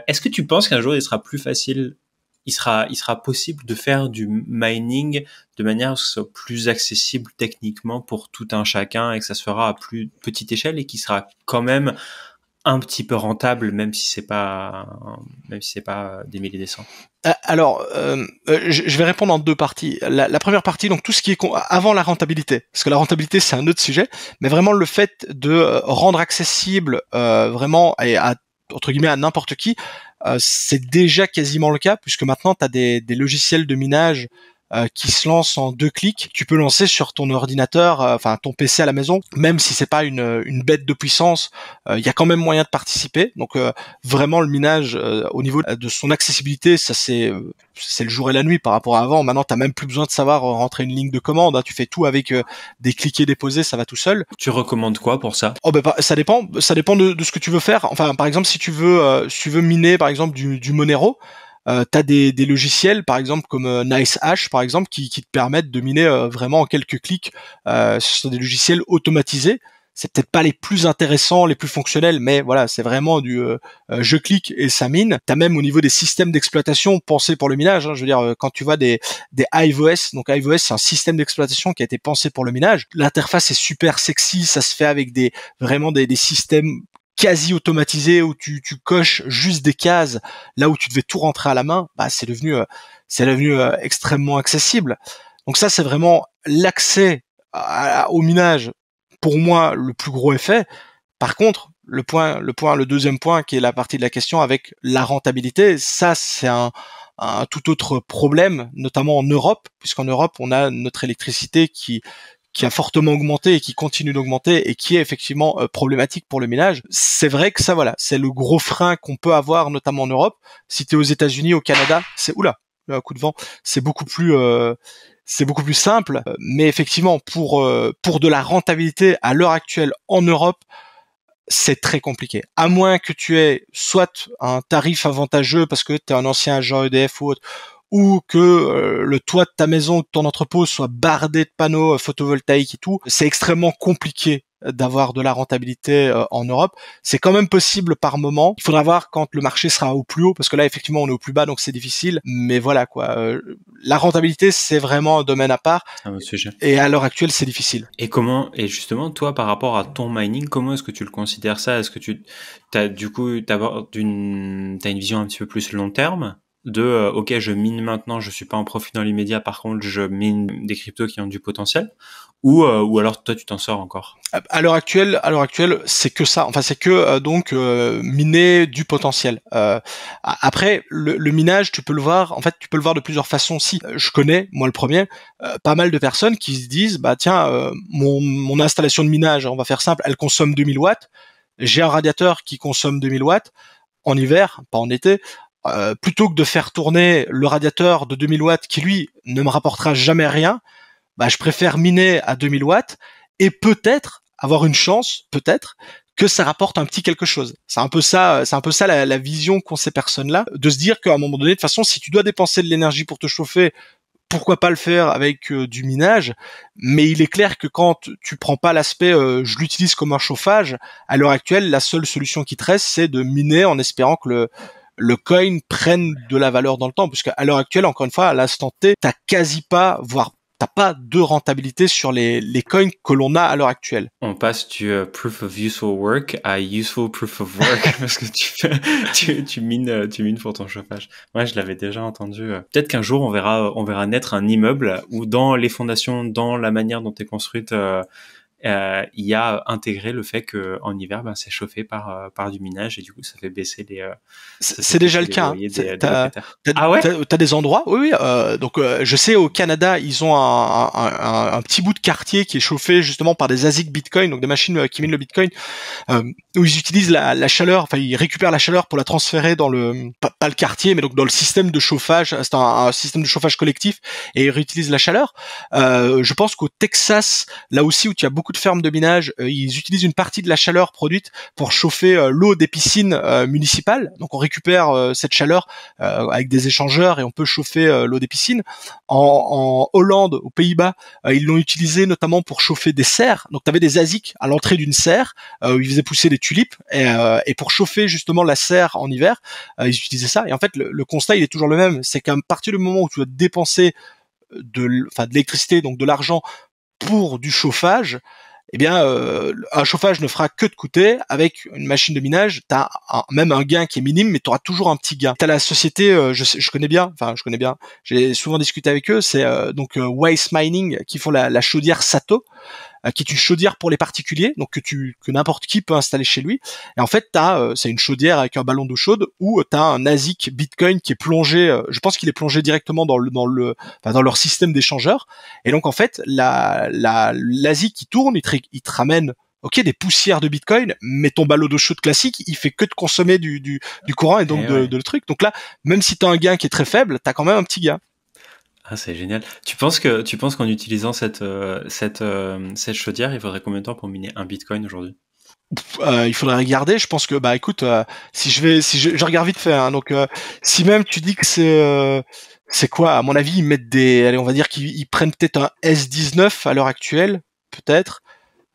Est-ce que tu penses qu'un jour il sera plus facile, il sera possible de faire du mining de manière à ce que ce soit plus accessible techniquement pour tout un chacun et que ça se fera à plus petite échelle et qui sera quand même un petit peu rentable, même si c'est pas des milliers des cents? Alors, je vais répondre en deux parties. La première partie, donc tout ce qui est avant la rentabilité, parce que la rentabilité c'est un autre sujet, mais vraiment le fait de rendre accessible vraiment entre guillemets à n'importe qui, c'est déjà quasiment le cas, puisque maintenant tu as des logiciels de minage qui se lance en 2 clics. Tu peux lancer sur ton ordinateur, ton PC à la maison, même si c'est pas une bête de puissance, il y a quand même moyen de participer. Donc vraiment le minage au niveau de son accessibilité, ça c'est le jour et la nuit par rapport à avant. Maintenant t'as même plus besoin de savoir rentrer une ligne de commande, hein. Tu fais tout avec des cliquets déposés, ça va tout seul. Tu recommandes quoi pour ça? Ça dépend de ce que tu veux faire. Enfin, par exemple, si tu veux miner par exemple du Monero, t'as des logiciels par exemple comme NiceHash par exemple qui te permettent de miner vraiment en quelques clics. Ce sont des logiciels automatisés. C'est peut-être pas les plus intéressants, les plus fonctionnels, mais voilà, c'est vraiment du je clique et ça mine. T'as même au niveau des systèmes d'exploitation pensés pour le minage, hein. Je veux dire, quand tu vois des HiveOS, donc HiveOS c'est un système d'exploitation qui a été pensé pour le minage. L'interface est super sexy, ça se fait avec vraiment des systèmes quasi automatisé où tu coches juste des cases là où tu devais tout rentrer à la main, c'est devenu extrêmement accessible. Donc ça c'est vraiment l'accès au minage, pour moi le plus gros effet. Par contre, le deuxième point qui est la partie de la question avec la rentabilité, ça c'est un tout autre problème, notamment en Europe, puisqu'en Europe on a notre électricité qui a fortement augmenté et qui continue d'augmenter et qui est effectivement problématique pour le minage. C'est vrai que ça, voilà, c'est le gros frein qu'on peut avoir, notamment en Europe. Si t'es aux États-Unis, au Canada, c'est un coup de vent, c'est beaucoup plus simple. Mais effectivement, pour de la rentabilité à l'heure actuelle en Europe, c'est très compliqué. À moins que tu aies soit un tarif avantageux parce que t'es un ancien agent EDF ou autre, ou que le toit de ta maison ou de ton entrepôt soit bardé de panneaux photovoltaïques et tout, c'est extrêmement compliqué d'avoir de la rentabilité en Europe. C'est quand même possible par moment. Il faudra voir quand le marché sera au plus haut, parce que là effectivement on est au plus bas, donc c'est difficile. Mais voilà quoi, la rentabilité c'est vraiment un domaine à part. Un autre sujet. Et à l'heure actuelle c'est difficile. Et justement toi par rapport à ton mining, comment est-ce que tu le considères ça? Est-ce que t'as une vision un petit peu plus long terme de ok, je mine maintenant, je suis pas en profit dans l'immédiat, par contre je mine des cryptos qui ont du potentiel, ou alors toi tu t'en sors encore? À l'heure actuelle, c'est que ça. Enfin, c'est que miner du potentiel. Après, le minage, tu peux le voir. En fait, tu peux le voir de plusieurs façons. Si je connais, moi le premier, pas mal de personnes qui se disent, bah tiens, mon installation de minage, on va faire simple, elle consomme 2000 watts. J'ai un radiateur qui consomme 2000 watts en hiver, pas en été. Plutôt que de faire tourner le radiateur de 2000 watts qui lui ne me rapportera jamais rien, bah je préfère miner à 2000 watts et peut-être avoir une chance, peut-être que ça rapporte un petit quelque chose. C'est un peu ça la vision qu'ont ces personnes-là, de se dire qu'à un moment donné, de toute façon, si tu dois dépenser de l'énergie pour te chauffer, pourquoi pas le faire avec du minage. Mais il est clair que quand tu prends pas l'aspect je l'utilise comme un chauffage, à l'heure actuelle, la seule solution qui te reste, c'est de miner en espérant que le coin prenne de la valeur dans le temps, puisque à l'heure actuelle, encore une fois, à l'instant T, t'as quasi pas, voire t'as pas de rentabilité sur les coins que l'on a à l'heure actuelle. On passe du proof of useful work à useful proof of work parce que tu mines pour ton chauffage. Moi, je l'avais déjà entendu. Peut-être qu'un jour on verra naître un immeuble où dans les fondations, dans la manière dont est construite, il y a intégré le fait que en hiver, ben c'est chauffé par du minage et du coup ça fait baisser les. C'est déjà le cas. T'as des endroits, oui. Donc je sais au Canada, ils ont un petit bout de quartier qui est chauffé justement par des ASIC Bitcoin, donc des machines qui minent le Bitcoin, où ils utilisent la chaleur, enfin ils récupèrent la chaleur pour la transférer dans le pas le quartier, mais donc dans le système de chauffage. C'est un système de chauffage collectif et ils réutilisent la chaleur. Je pense qu'au Texas, là aussi où il y a beaucoup de fermes de minage, ils utilisent une partie de la chaleur produite pour chauffer l'eau des piscines municipales. Donc on récupère cette chaleur avec des échangeurs et on peut chauffer l'eau des piscines. En Hollande, aux Pays-Bas, ils l'ont utilisé notamment pour chauffer des serres. Donc tu avais des ASIC à l'entrée d'une serre où ils faisaient pousser des tulipes et pour chauffer justement la serre en hiver, ils utilisaient ça. Et en fait le constat il est toujours le même, c'est qu'à partir du moment où tu dois dépenser de l'électricité, donc de l'argent pour du chauffage, eh bien, un chauffage ne fera que te coûter. Avec une machine de minage, t'as même un gain qui est minime, mais tu auras toujours un petit gain. T'as la société, je connais bien, j'ai souvent discuté avec eux, c'est Waste Mining qui font la chaudière Sato, qui est une chaudière pour les particuliers, donc que n'importe qui peut installer chez lui. Et en fait, c'est une chaudière avec un ballon d'eau chaude où t'as un ASIC Bitcoin qui est plongé. Je pense qu'il est plongé directement dans leur système d'échangeur. Et donc en fait, l'ASIC qui tourne, il te ramène des poussières de Bitcoin, mais ton ballon d'eau chaude classique, il fait que de consommer du courant et donc de le truc. Donc là, même si t'as un gain qui est très faible, t'as quand même un petit gain. Ah, c'est génial. Tu penses qu'en utilisant cette chaudière, il faudrait combien de temps pour miner un Bitcoin aujourd'hui? Il faudrait regarder. Je pense que écoute, si je regarde vite fait, hein, donc si même tu dis que c'est quoi, à mon avis, ils mettent on va dire qu'ils prennent peut-être un S19 à l'heure actuelle, peut-être.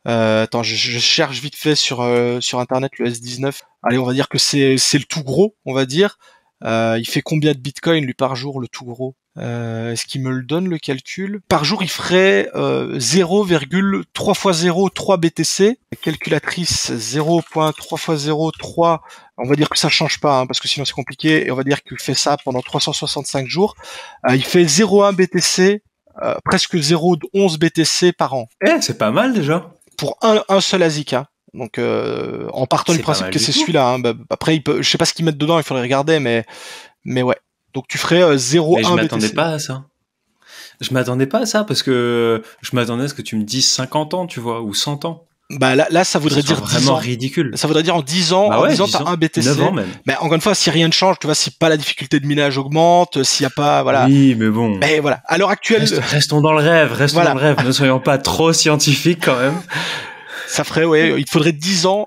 Attends, je cherche vite fait sur internet le S19. Allez, on va dire que c'est le tout gros, on va dire. Il fait combien de Bitcoin lui par jour, le tout gros? Est-ce qu'il me le donne le calcul? Par jour, il ferait 0,3 x 0 3 BTC. La calculatrice 0.3 x 0 3. On va dire que ça change pas, hein, parce que sinon c'est compliqué. Et on va dire qu'il fait ça pendant 365 jours. Il fait 0,1 BTC, presque 0,11 BTC par an. C'est pas mal déjà. Pour un seul ASIC, hein. Donc en partant du principe que c'est celui-là, hein, après je sais pas ce qu'ils mettent dedans, il faudrait regarder, mais ouais. Donc tu ferais 0,1 BTC. Je m'attendais pas à ça. Je m'attendais pas à ça parce que je m'attendais à ce que tu me dises 50 ans, tu vois, ou 100 ans. Là ça voudrait dire 10 vraiment ans. Ridicule. Ça voudrait dire en 10 ans, t'as un BTC. 9 ans même. Mais encore une fois, si rien ne change, tu vois, si pas la difficulté de minage augmente, s'il y a pas, voilà. Oui, mais bon. Mais voilà. À l'heure actuelle. Restons dans le rêve, dans le rêve. Ne soyons pas trop scientifiques quand même. Ça ferait, il faudrait 10 ans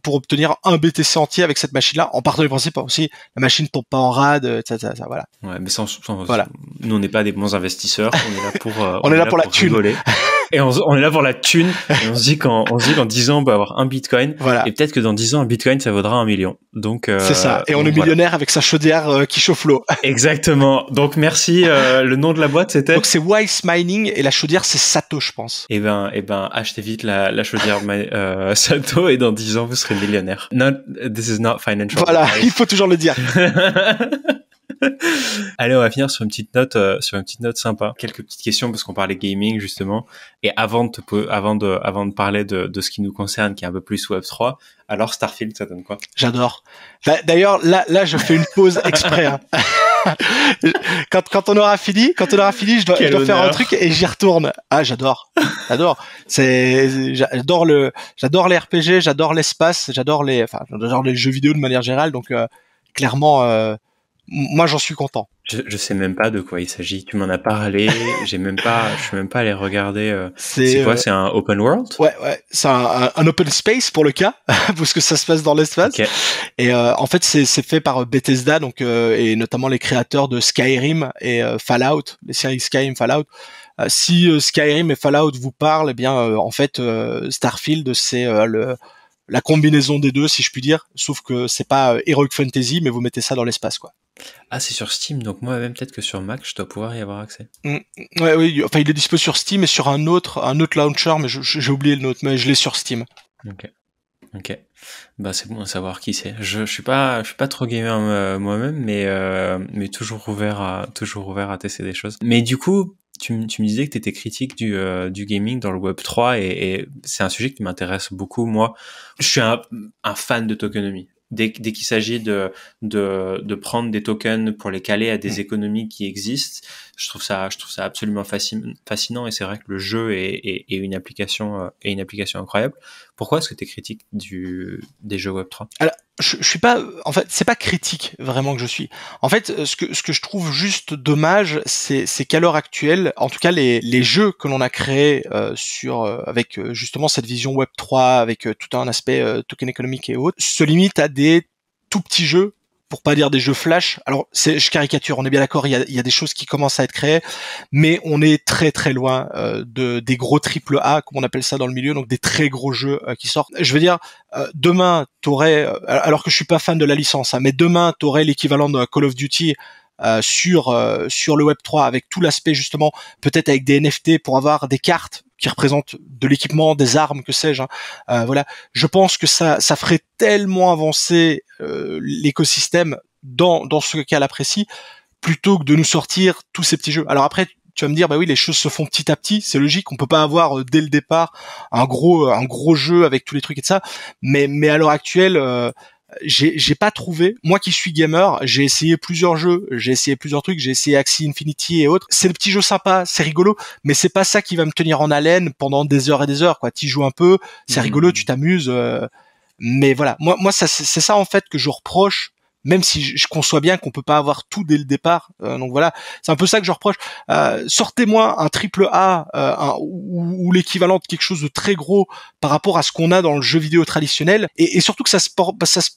pour obtenir un BTC entier avec cette machine-là, en partant du principe aussi, la machine tombe pas en rade, ça, voilà. Ouais, mais voilà. Nous, on n'est pas des bons investisseurs, on est là pour, on est là pour la thune. Et on est là pour la thune. Et on se dit qu'en 10 ans, on peut avoir un bitcoin. Voilà. Et peut-être que dans 10 ans, un bitcoin, ça vaudra 1 million. Donc, c'est ça. Et on est millionnaire avec sa chaudière qui chauffe l'eau. Exactement. Donc, merci. Le nom de la boîte, c'était? Donc, c'est Wise Mining et la chaudière, c'est Sato, je pense. Eh ben, achetez vite la chaudière Sato et dans 10 ans, vous serez millionnaire. This is not financial. Voilà. Il faut toujours le dire. Allez, on va finir sur une petite note sympa. Quelques petites questions parce qu'on parlait gaming justement. Et avant de parler de ce qui nous concerne, qui est un peu plus Web3, alors Starfield, ça donne quoi? J'adore. D'ailleurs, là, je fais une pause exprès. Hein. Quand on aura fini, je dois faire un truc et j'y retourne. Ah, j'adore. J'adore les RPG, j'adore l'espace, j'adore les jeux vidéo de manière générale. Donc, clairement, moi, j'en suis content. Je sais même pas de quoi il s'agit. Tu m'en as parlé. Je suis même pas allé regarder. C'est quoi? C'est un open world? Ouais. C'est un open space pour le cas, parce que ça se passe dans l'espace. Okay. Et en fait, c'est fait par Bethesda, donc et notamment les créateurs de Skyrim et Fallout, les séries Skyrim, Fallout. Si Skyrim et Fallout vous parlent, eh bien, en fait, Starfield, c'est la combinaison des deux, si je puis dire. Sauf que c'est pas Heroic Fantasy, mais vous mettez ça dans l'espace, quoi. Ah, c'est sur Steam, donc moi même peut-être que sur Mac, je dois pouvoir y avoir accès. Ouais, oui, enfin il est dispo sur Steam et sur un autre launcher, mais j'ai oublié le nôtre, mais je l'ai sur Steam. Ok. Bah c'est bon à savoir qui c'est. Je suis pas trop gamer moi-même, mais toujours ouvert à tester des choses. Mais du coup, tu me disais que tu étais critique du gaming dans le Web3 et c'est un sujet qui m'intéresse beaucoup. Moi, je suis un fan de tokenomics. Dès qu'il s'agit de prendre des tokens pour les caler à des économies qui existent, je trouve ça absolument fascinant et c'est vrai que le jeu est une application incroyable. Pourquoi est-ce que tu es critique des jeux Web3? Alors, je suis pas, en fait, c'est pas critique vraiment que je suis. En fait, ce que je trouve juste dommage, c'est qu'à l'heure actuelle, en tout cas les jeux que l'on a créés avec justement cette vision Web3, avec tout un aspect token économique et autres, se limitent à des tout petits jeux, pour pas dire des jeux flash. Alors, je caricature, on est bien d'accord, il y a des choses qui commencent à être créées, mais on est très très loin des gros triple A, comme on appelle ça dans le milieu, donc des très gros jeux qui sortent. Je veux dire, demain, t'aurais, alors que je suis pas fan de la licence, hein, mais demain, t'aurais l'équivalent de Call of Duty sur le Web3 avec tout l'aspect justement, peut-être avec des NFT pour avoir des cartes qui représentent de l'équipement, des armes, que sais-je. Hein. Voilà, je pense que ça ferait tellement avancer l'écosystème dans ce cas-là précis, plutôt que de nous sortir tous ces petits jeux. Alors après, tu vas me dire, bah oui, les choses se font petit à petit, c'est logique, on peut pas avoir dès le départ un gros jeu avec tous les trucs et de ça, mais à l'heure actuelle, j'ai pas trouvé. Moi qui suis gamer, j'ai essayé plusieurs jeux, j'ai essayé plusieurs trucs, j'ai essayé Axie Infinity et autres. C'est le petit jeu sympa, c'est rigolo, mais c'est pas ça qui va me tenir en haleine pendant des heures et des heures, quoi. T'y joues un peu, c'est rigolo, tu t'amuses, mais voilà. Moi, c'est ça en fait que je reproche. Même si je conçois bien qu'on peut pas avoir tout dès le départ, donc voilà, c'est un peu ça que je reproche. Sortez-moi un triple A ou l'équivalent de quelque chose de très gros par rapport à ce qu'on a dans le jeu vidéo traditionnel, et surtout que ça se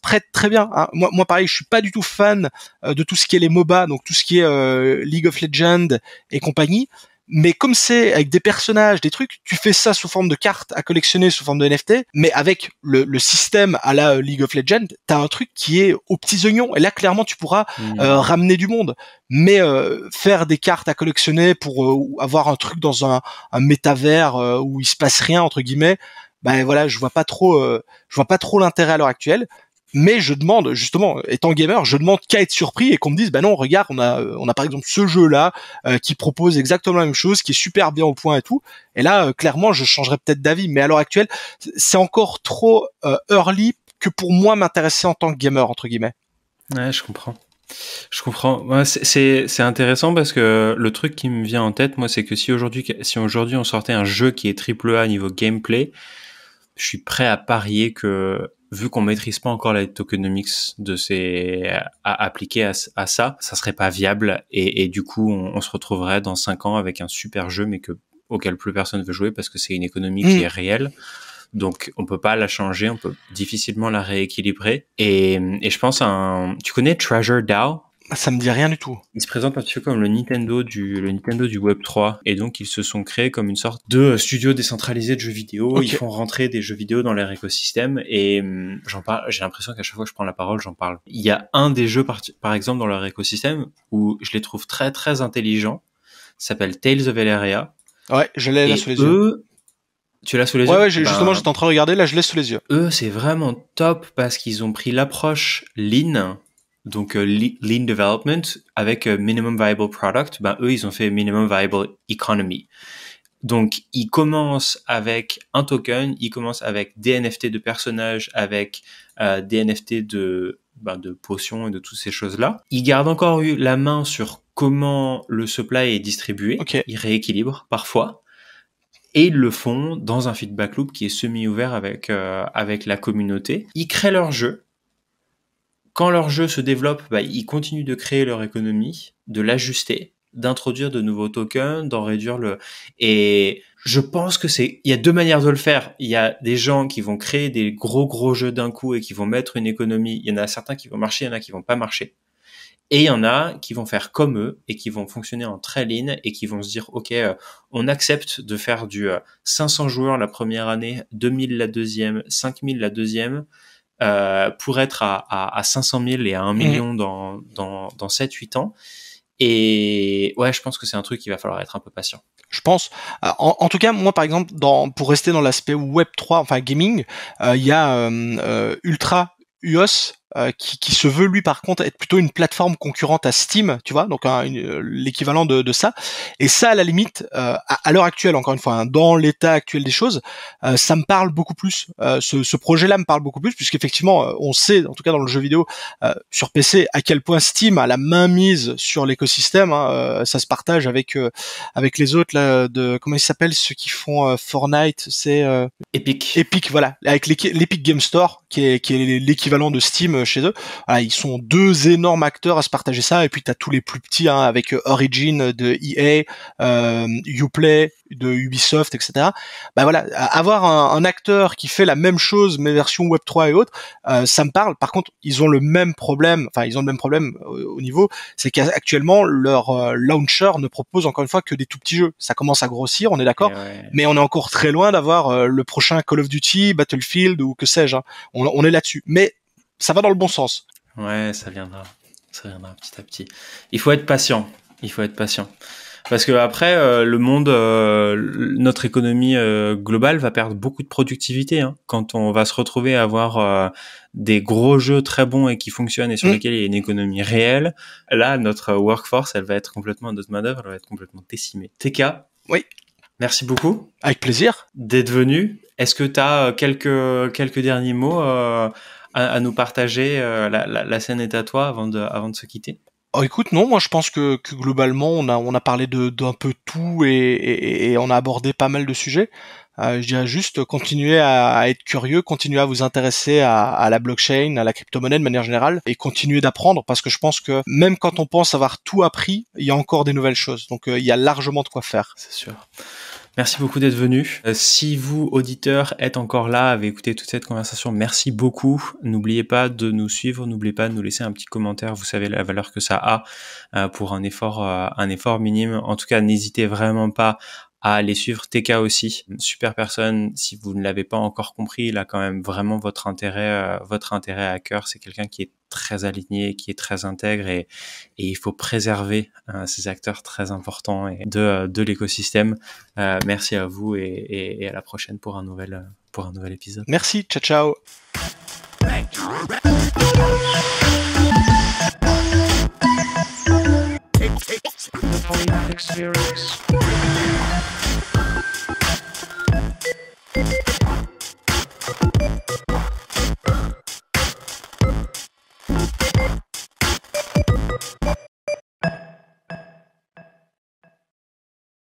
prête très bien. Hein. Moi, pareil, je suis pas du tout fan de tout ce qui est les MOBA, donc tout ce qui est League of Legends et compagnie. Mais comme c'est avec des personnages, des trucs, tu fais ça sous forme de cartes à collectionner, sous forme de NFT, mais avec le système à la League of Legends, t'as un truc qui est aux petits oignons. Et là, clairement, tu pourras ramener du monde. Mais faire des cartes à collectionner pour avoir un truc dans un métavers où il se passe rien, entre guillemets, ben voilà, je vois pas trop l'intérêt à l'heure actuelle. Mais je demande, justement, étant gamer, je demande qu'à être surpris et qu'on me dise, bah non, regarde, on a par exemple ce jeu-là qui propose exactement la même chose, qui est super bien au point et tout. Et là, clairement, je changerais peut-être d'avis. Mais à l'heure actuelle, c'est encore trop early que pour moi m'intéresser en tant que gamer, entre guillemets. Ouais, je comprends. Ouais, c'est intéressant parce que le truc qui me vient en tête, moi, c'est que si aujourd'hui on sortait un jeu qui est triple A niveau gameplay, je suis prêt à parier que vu qu'on maîtrise pas encore la tokenomics à appliquer à ça serait pas viable et du coup on se retrouverait dans 5 ans avec un super jeu mais auquel plus personne veut jouer parce que c'est une économie qui est réelle. Donc on peut pas la changer, on peut difficilement la rééquilibrer et je pense tu connais Treasure DAO? Ça me dit rien du tout. Ils se présentent un petit peu comme le Nintendo du Web3, et donc ils se sont créés comme une sorte de studio décentralisé de jeux vidéo. Okay. Ils font rentrer des jeux vidéo dans leur écosystème, et j'en parle. J'ai l'impression qu'à chaque fois que je prends la parole, j'en parle. Il y a un des jeux par exemple dans leur écosystème où je les trouve très très intelligents. Ça s'appelle Tales of Elyria. Ouais, je l'ai là sous les yeux. Tu l'as sous les yeux? Ouais, justement, j'étais en train de regarder, là je l'ai sous les yeux. Eux, c'est vraiment top parce qu'ils ont pris l'approche Lean, donc Lean Development, avec Minimum Viable Product. Eux, ils ont fait Minimum Viable Economy. Donc, ils commencent avec un token, ils commencent avec des NFT de personnages, avec des NFT de potions et de toutes ces choses-là. Ils gardent encore la main sur comment le supply est distribué. Okay. Ils rééquilibrent parfois. Et ils le font dans un feedback loop qui est semi-ouvert avec la communauté. Ils créent leur jeu. Quand leur jeu se développe, ils continuent de créer leur économie, de l'ajuster, d'introduire de nouveaux tokens, d'en réduire Et je pense que il y a deux manières de le faire. Il y a des gens qui vont créer des gros jeux d'un coup et qui vont mettre une économie. Il y en a certains qui vont marcher, il y en a qui vont pas marcher. Et il y en a qui vont faire comme eux et qui vont fonctionner en très lean et qui vont se dire, OK, on accepte de faire du 500 joueurs la première année, 2000 la deuxième, 5000 la deuxième, pour être à 500 000 et à 1 million dans 7-8 ans. Et ouais, je pense que c'est un truc qu'il va falloir être un peu patient. Je pense. En tout cas, moi, par exemple, pour rester dans l'aspect Web3, enfin gaming, il y a Ultra UOS qui se veut lui par contre être plutôt une plateforme concurrente à Steam, tu vois, donc l'équivalent de ça. Et ça, à la limite, à l'heure actuelle, encore une fois, hein, dans l'état actuel des choses, ça me parle beaucoup plus. Ce projet-là me parle beaucoup plus, puisqu'effectivement, on sait, en tout cas dans le jeu vidéo, sur PC, à quel point Steam a la main mise sur l'écosystème. Hein, ça se partage avec les autres là, comment ils s'appellent, ceux qui font Fortnite, c'est Epic, voilà, avec l'Epic Game Store, qui est l'équivalent de Steam chez eux. Voilà, ils sont deux énormes acteurs à se partager ça, et puis t'as tous les plus petits, hein, avec Origin de EA, Uplay de Ubisoft, etc. Voilà, avoir un acteur qui fait la même chose mais version Web3 et autres, ça me parle. Par contre, ils ont le même problème au niveau, c'est qu'actuellement leur launcher ne propose encore une fois que des tout petits jeux. Ça commence à grossir, on est d'accord, mais on est encore très loin d'avoir le prochain Call of Duty, Battlefield ou que sais-je. Hein. On est là-dessus, mais ça va dans le bon sens. Ouais, ça viendra petit à petit. Il faut être patient. Parce que après, le monde, notre économie globale va perdre beaucoup de productivité. Hein, quand on va se retrouver à avoir des gros jeux très bons et qui fonctionnent et sur lesquels il y a une économie réelle, là, notre workforce, notre main-d'œuvre, elle va être complètement décimée. TK. Oui. Merci beaucoup. Avec plaisir. D'être venu. Est-ce que tu as quelques derniers mots à nous partager? La scène est à toi avant de se quitter. Oh, écoute, non, moi je pense que globalement on a parlé d'un peu tout et on a abordé pas mal de sujets. Je dirais juste continuer à être curieux, continuer à vous intéresser à la blockchain, à la crypto-monnaie de manière générale, et continuer d'apprendre, parce que je pense que même quand on pense avoir tout appris, il y a encore des nouvelles choses. Donc il y a largement de quoi faire. C'est sûr. Merci beaucoup d'être venu. Si vous, auditeurs, êtes encore là, avez écouté toute cette conversation, merci beaucoup. N'oubliez pas de nous suivre, n'oubliez pas de nous laisser un petit commentaire. Vous savez la valeur que ça a pour un effort minime. En tout cas, n'hésitez vraiment pas à aller suivre TK aussi. Super personne. Si vous ne l'avez pas encore compris, il a quand même vraiment votre intérêt à cœur. C'est quelqu'un qui est très aligné, qui est très intègre, et il faut préserver ces acteurs très importants de l'écosystème. Merci à vous et à la prochaine pour un nouvel épisode. Merci, ciao. Experience.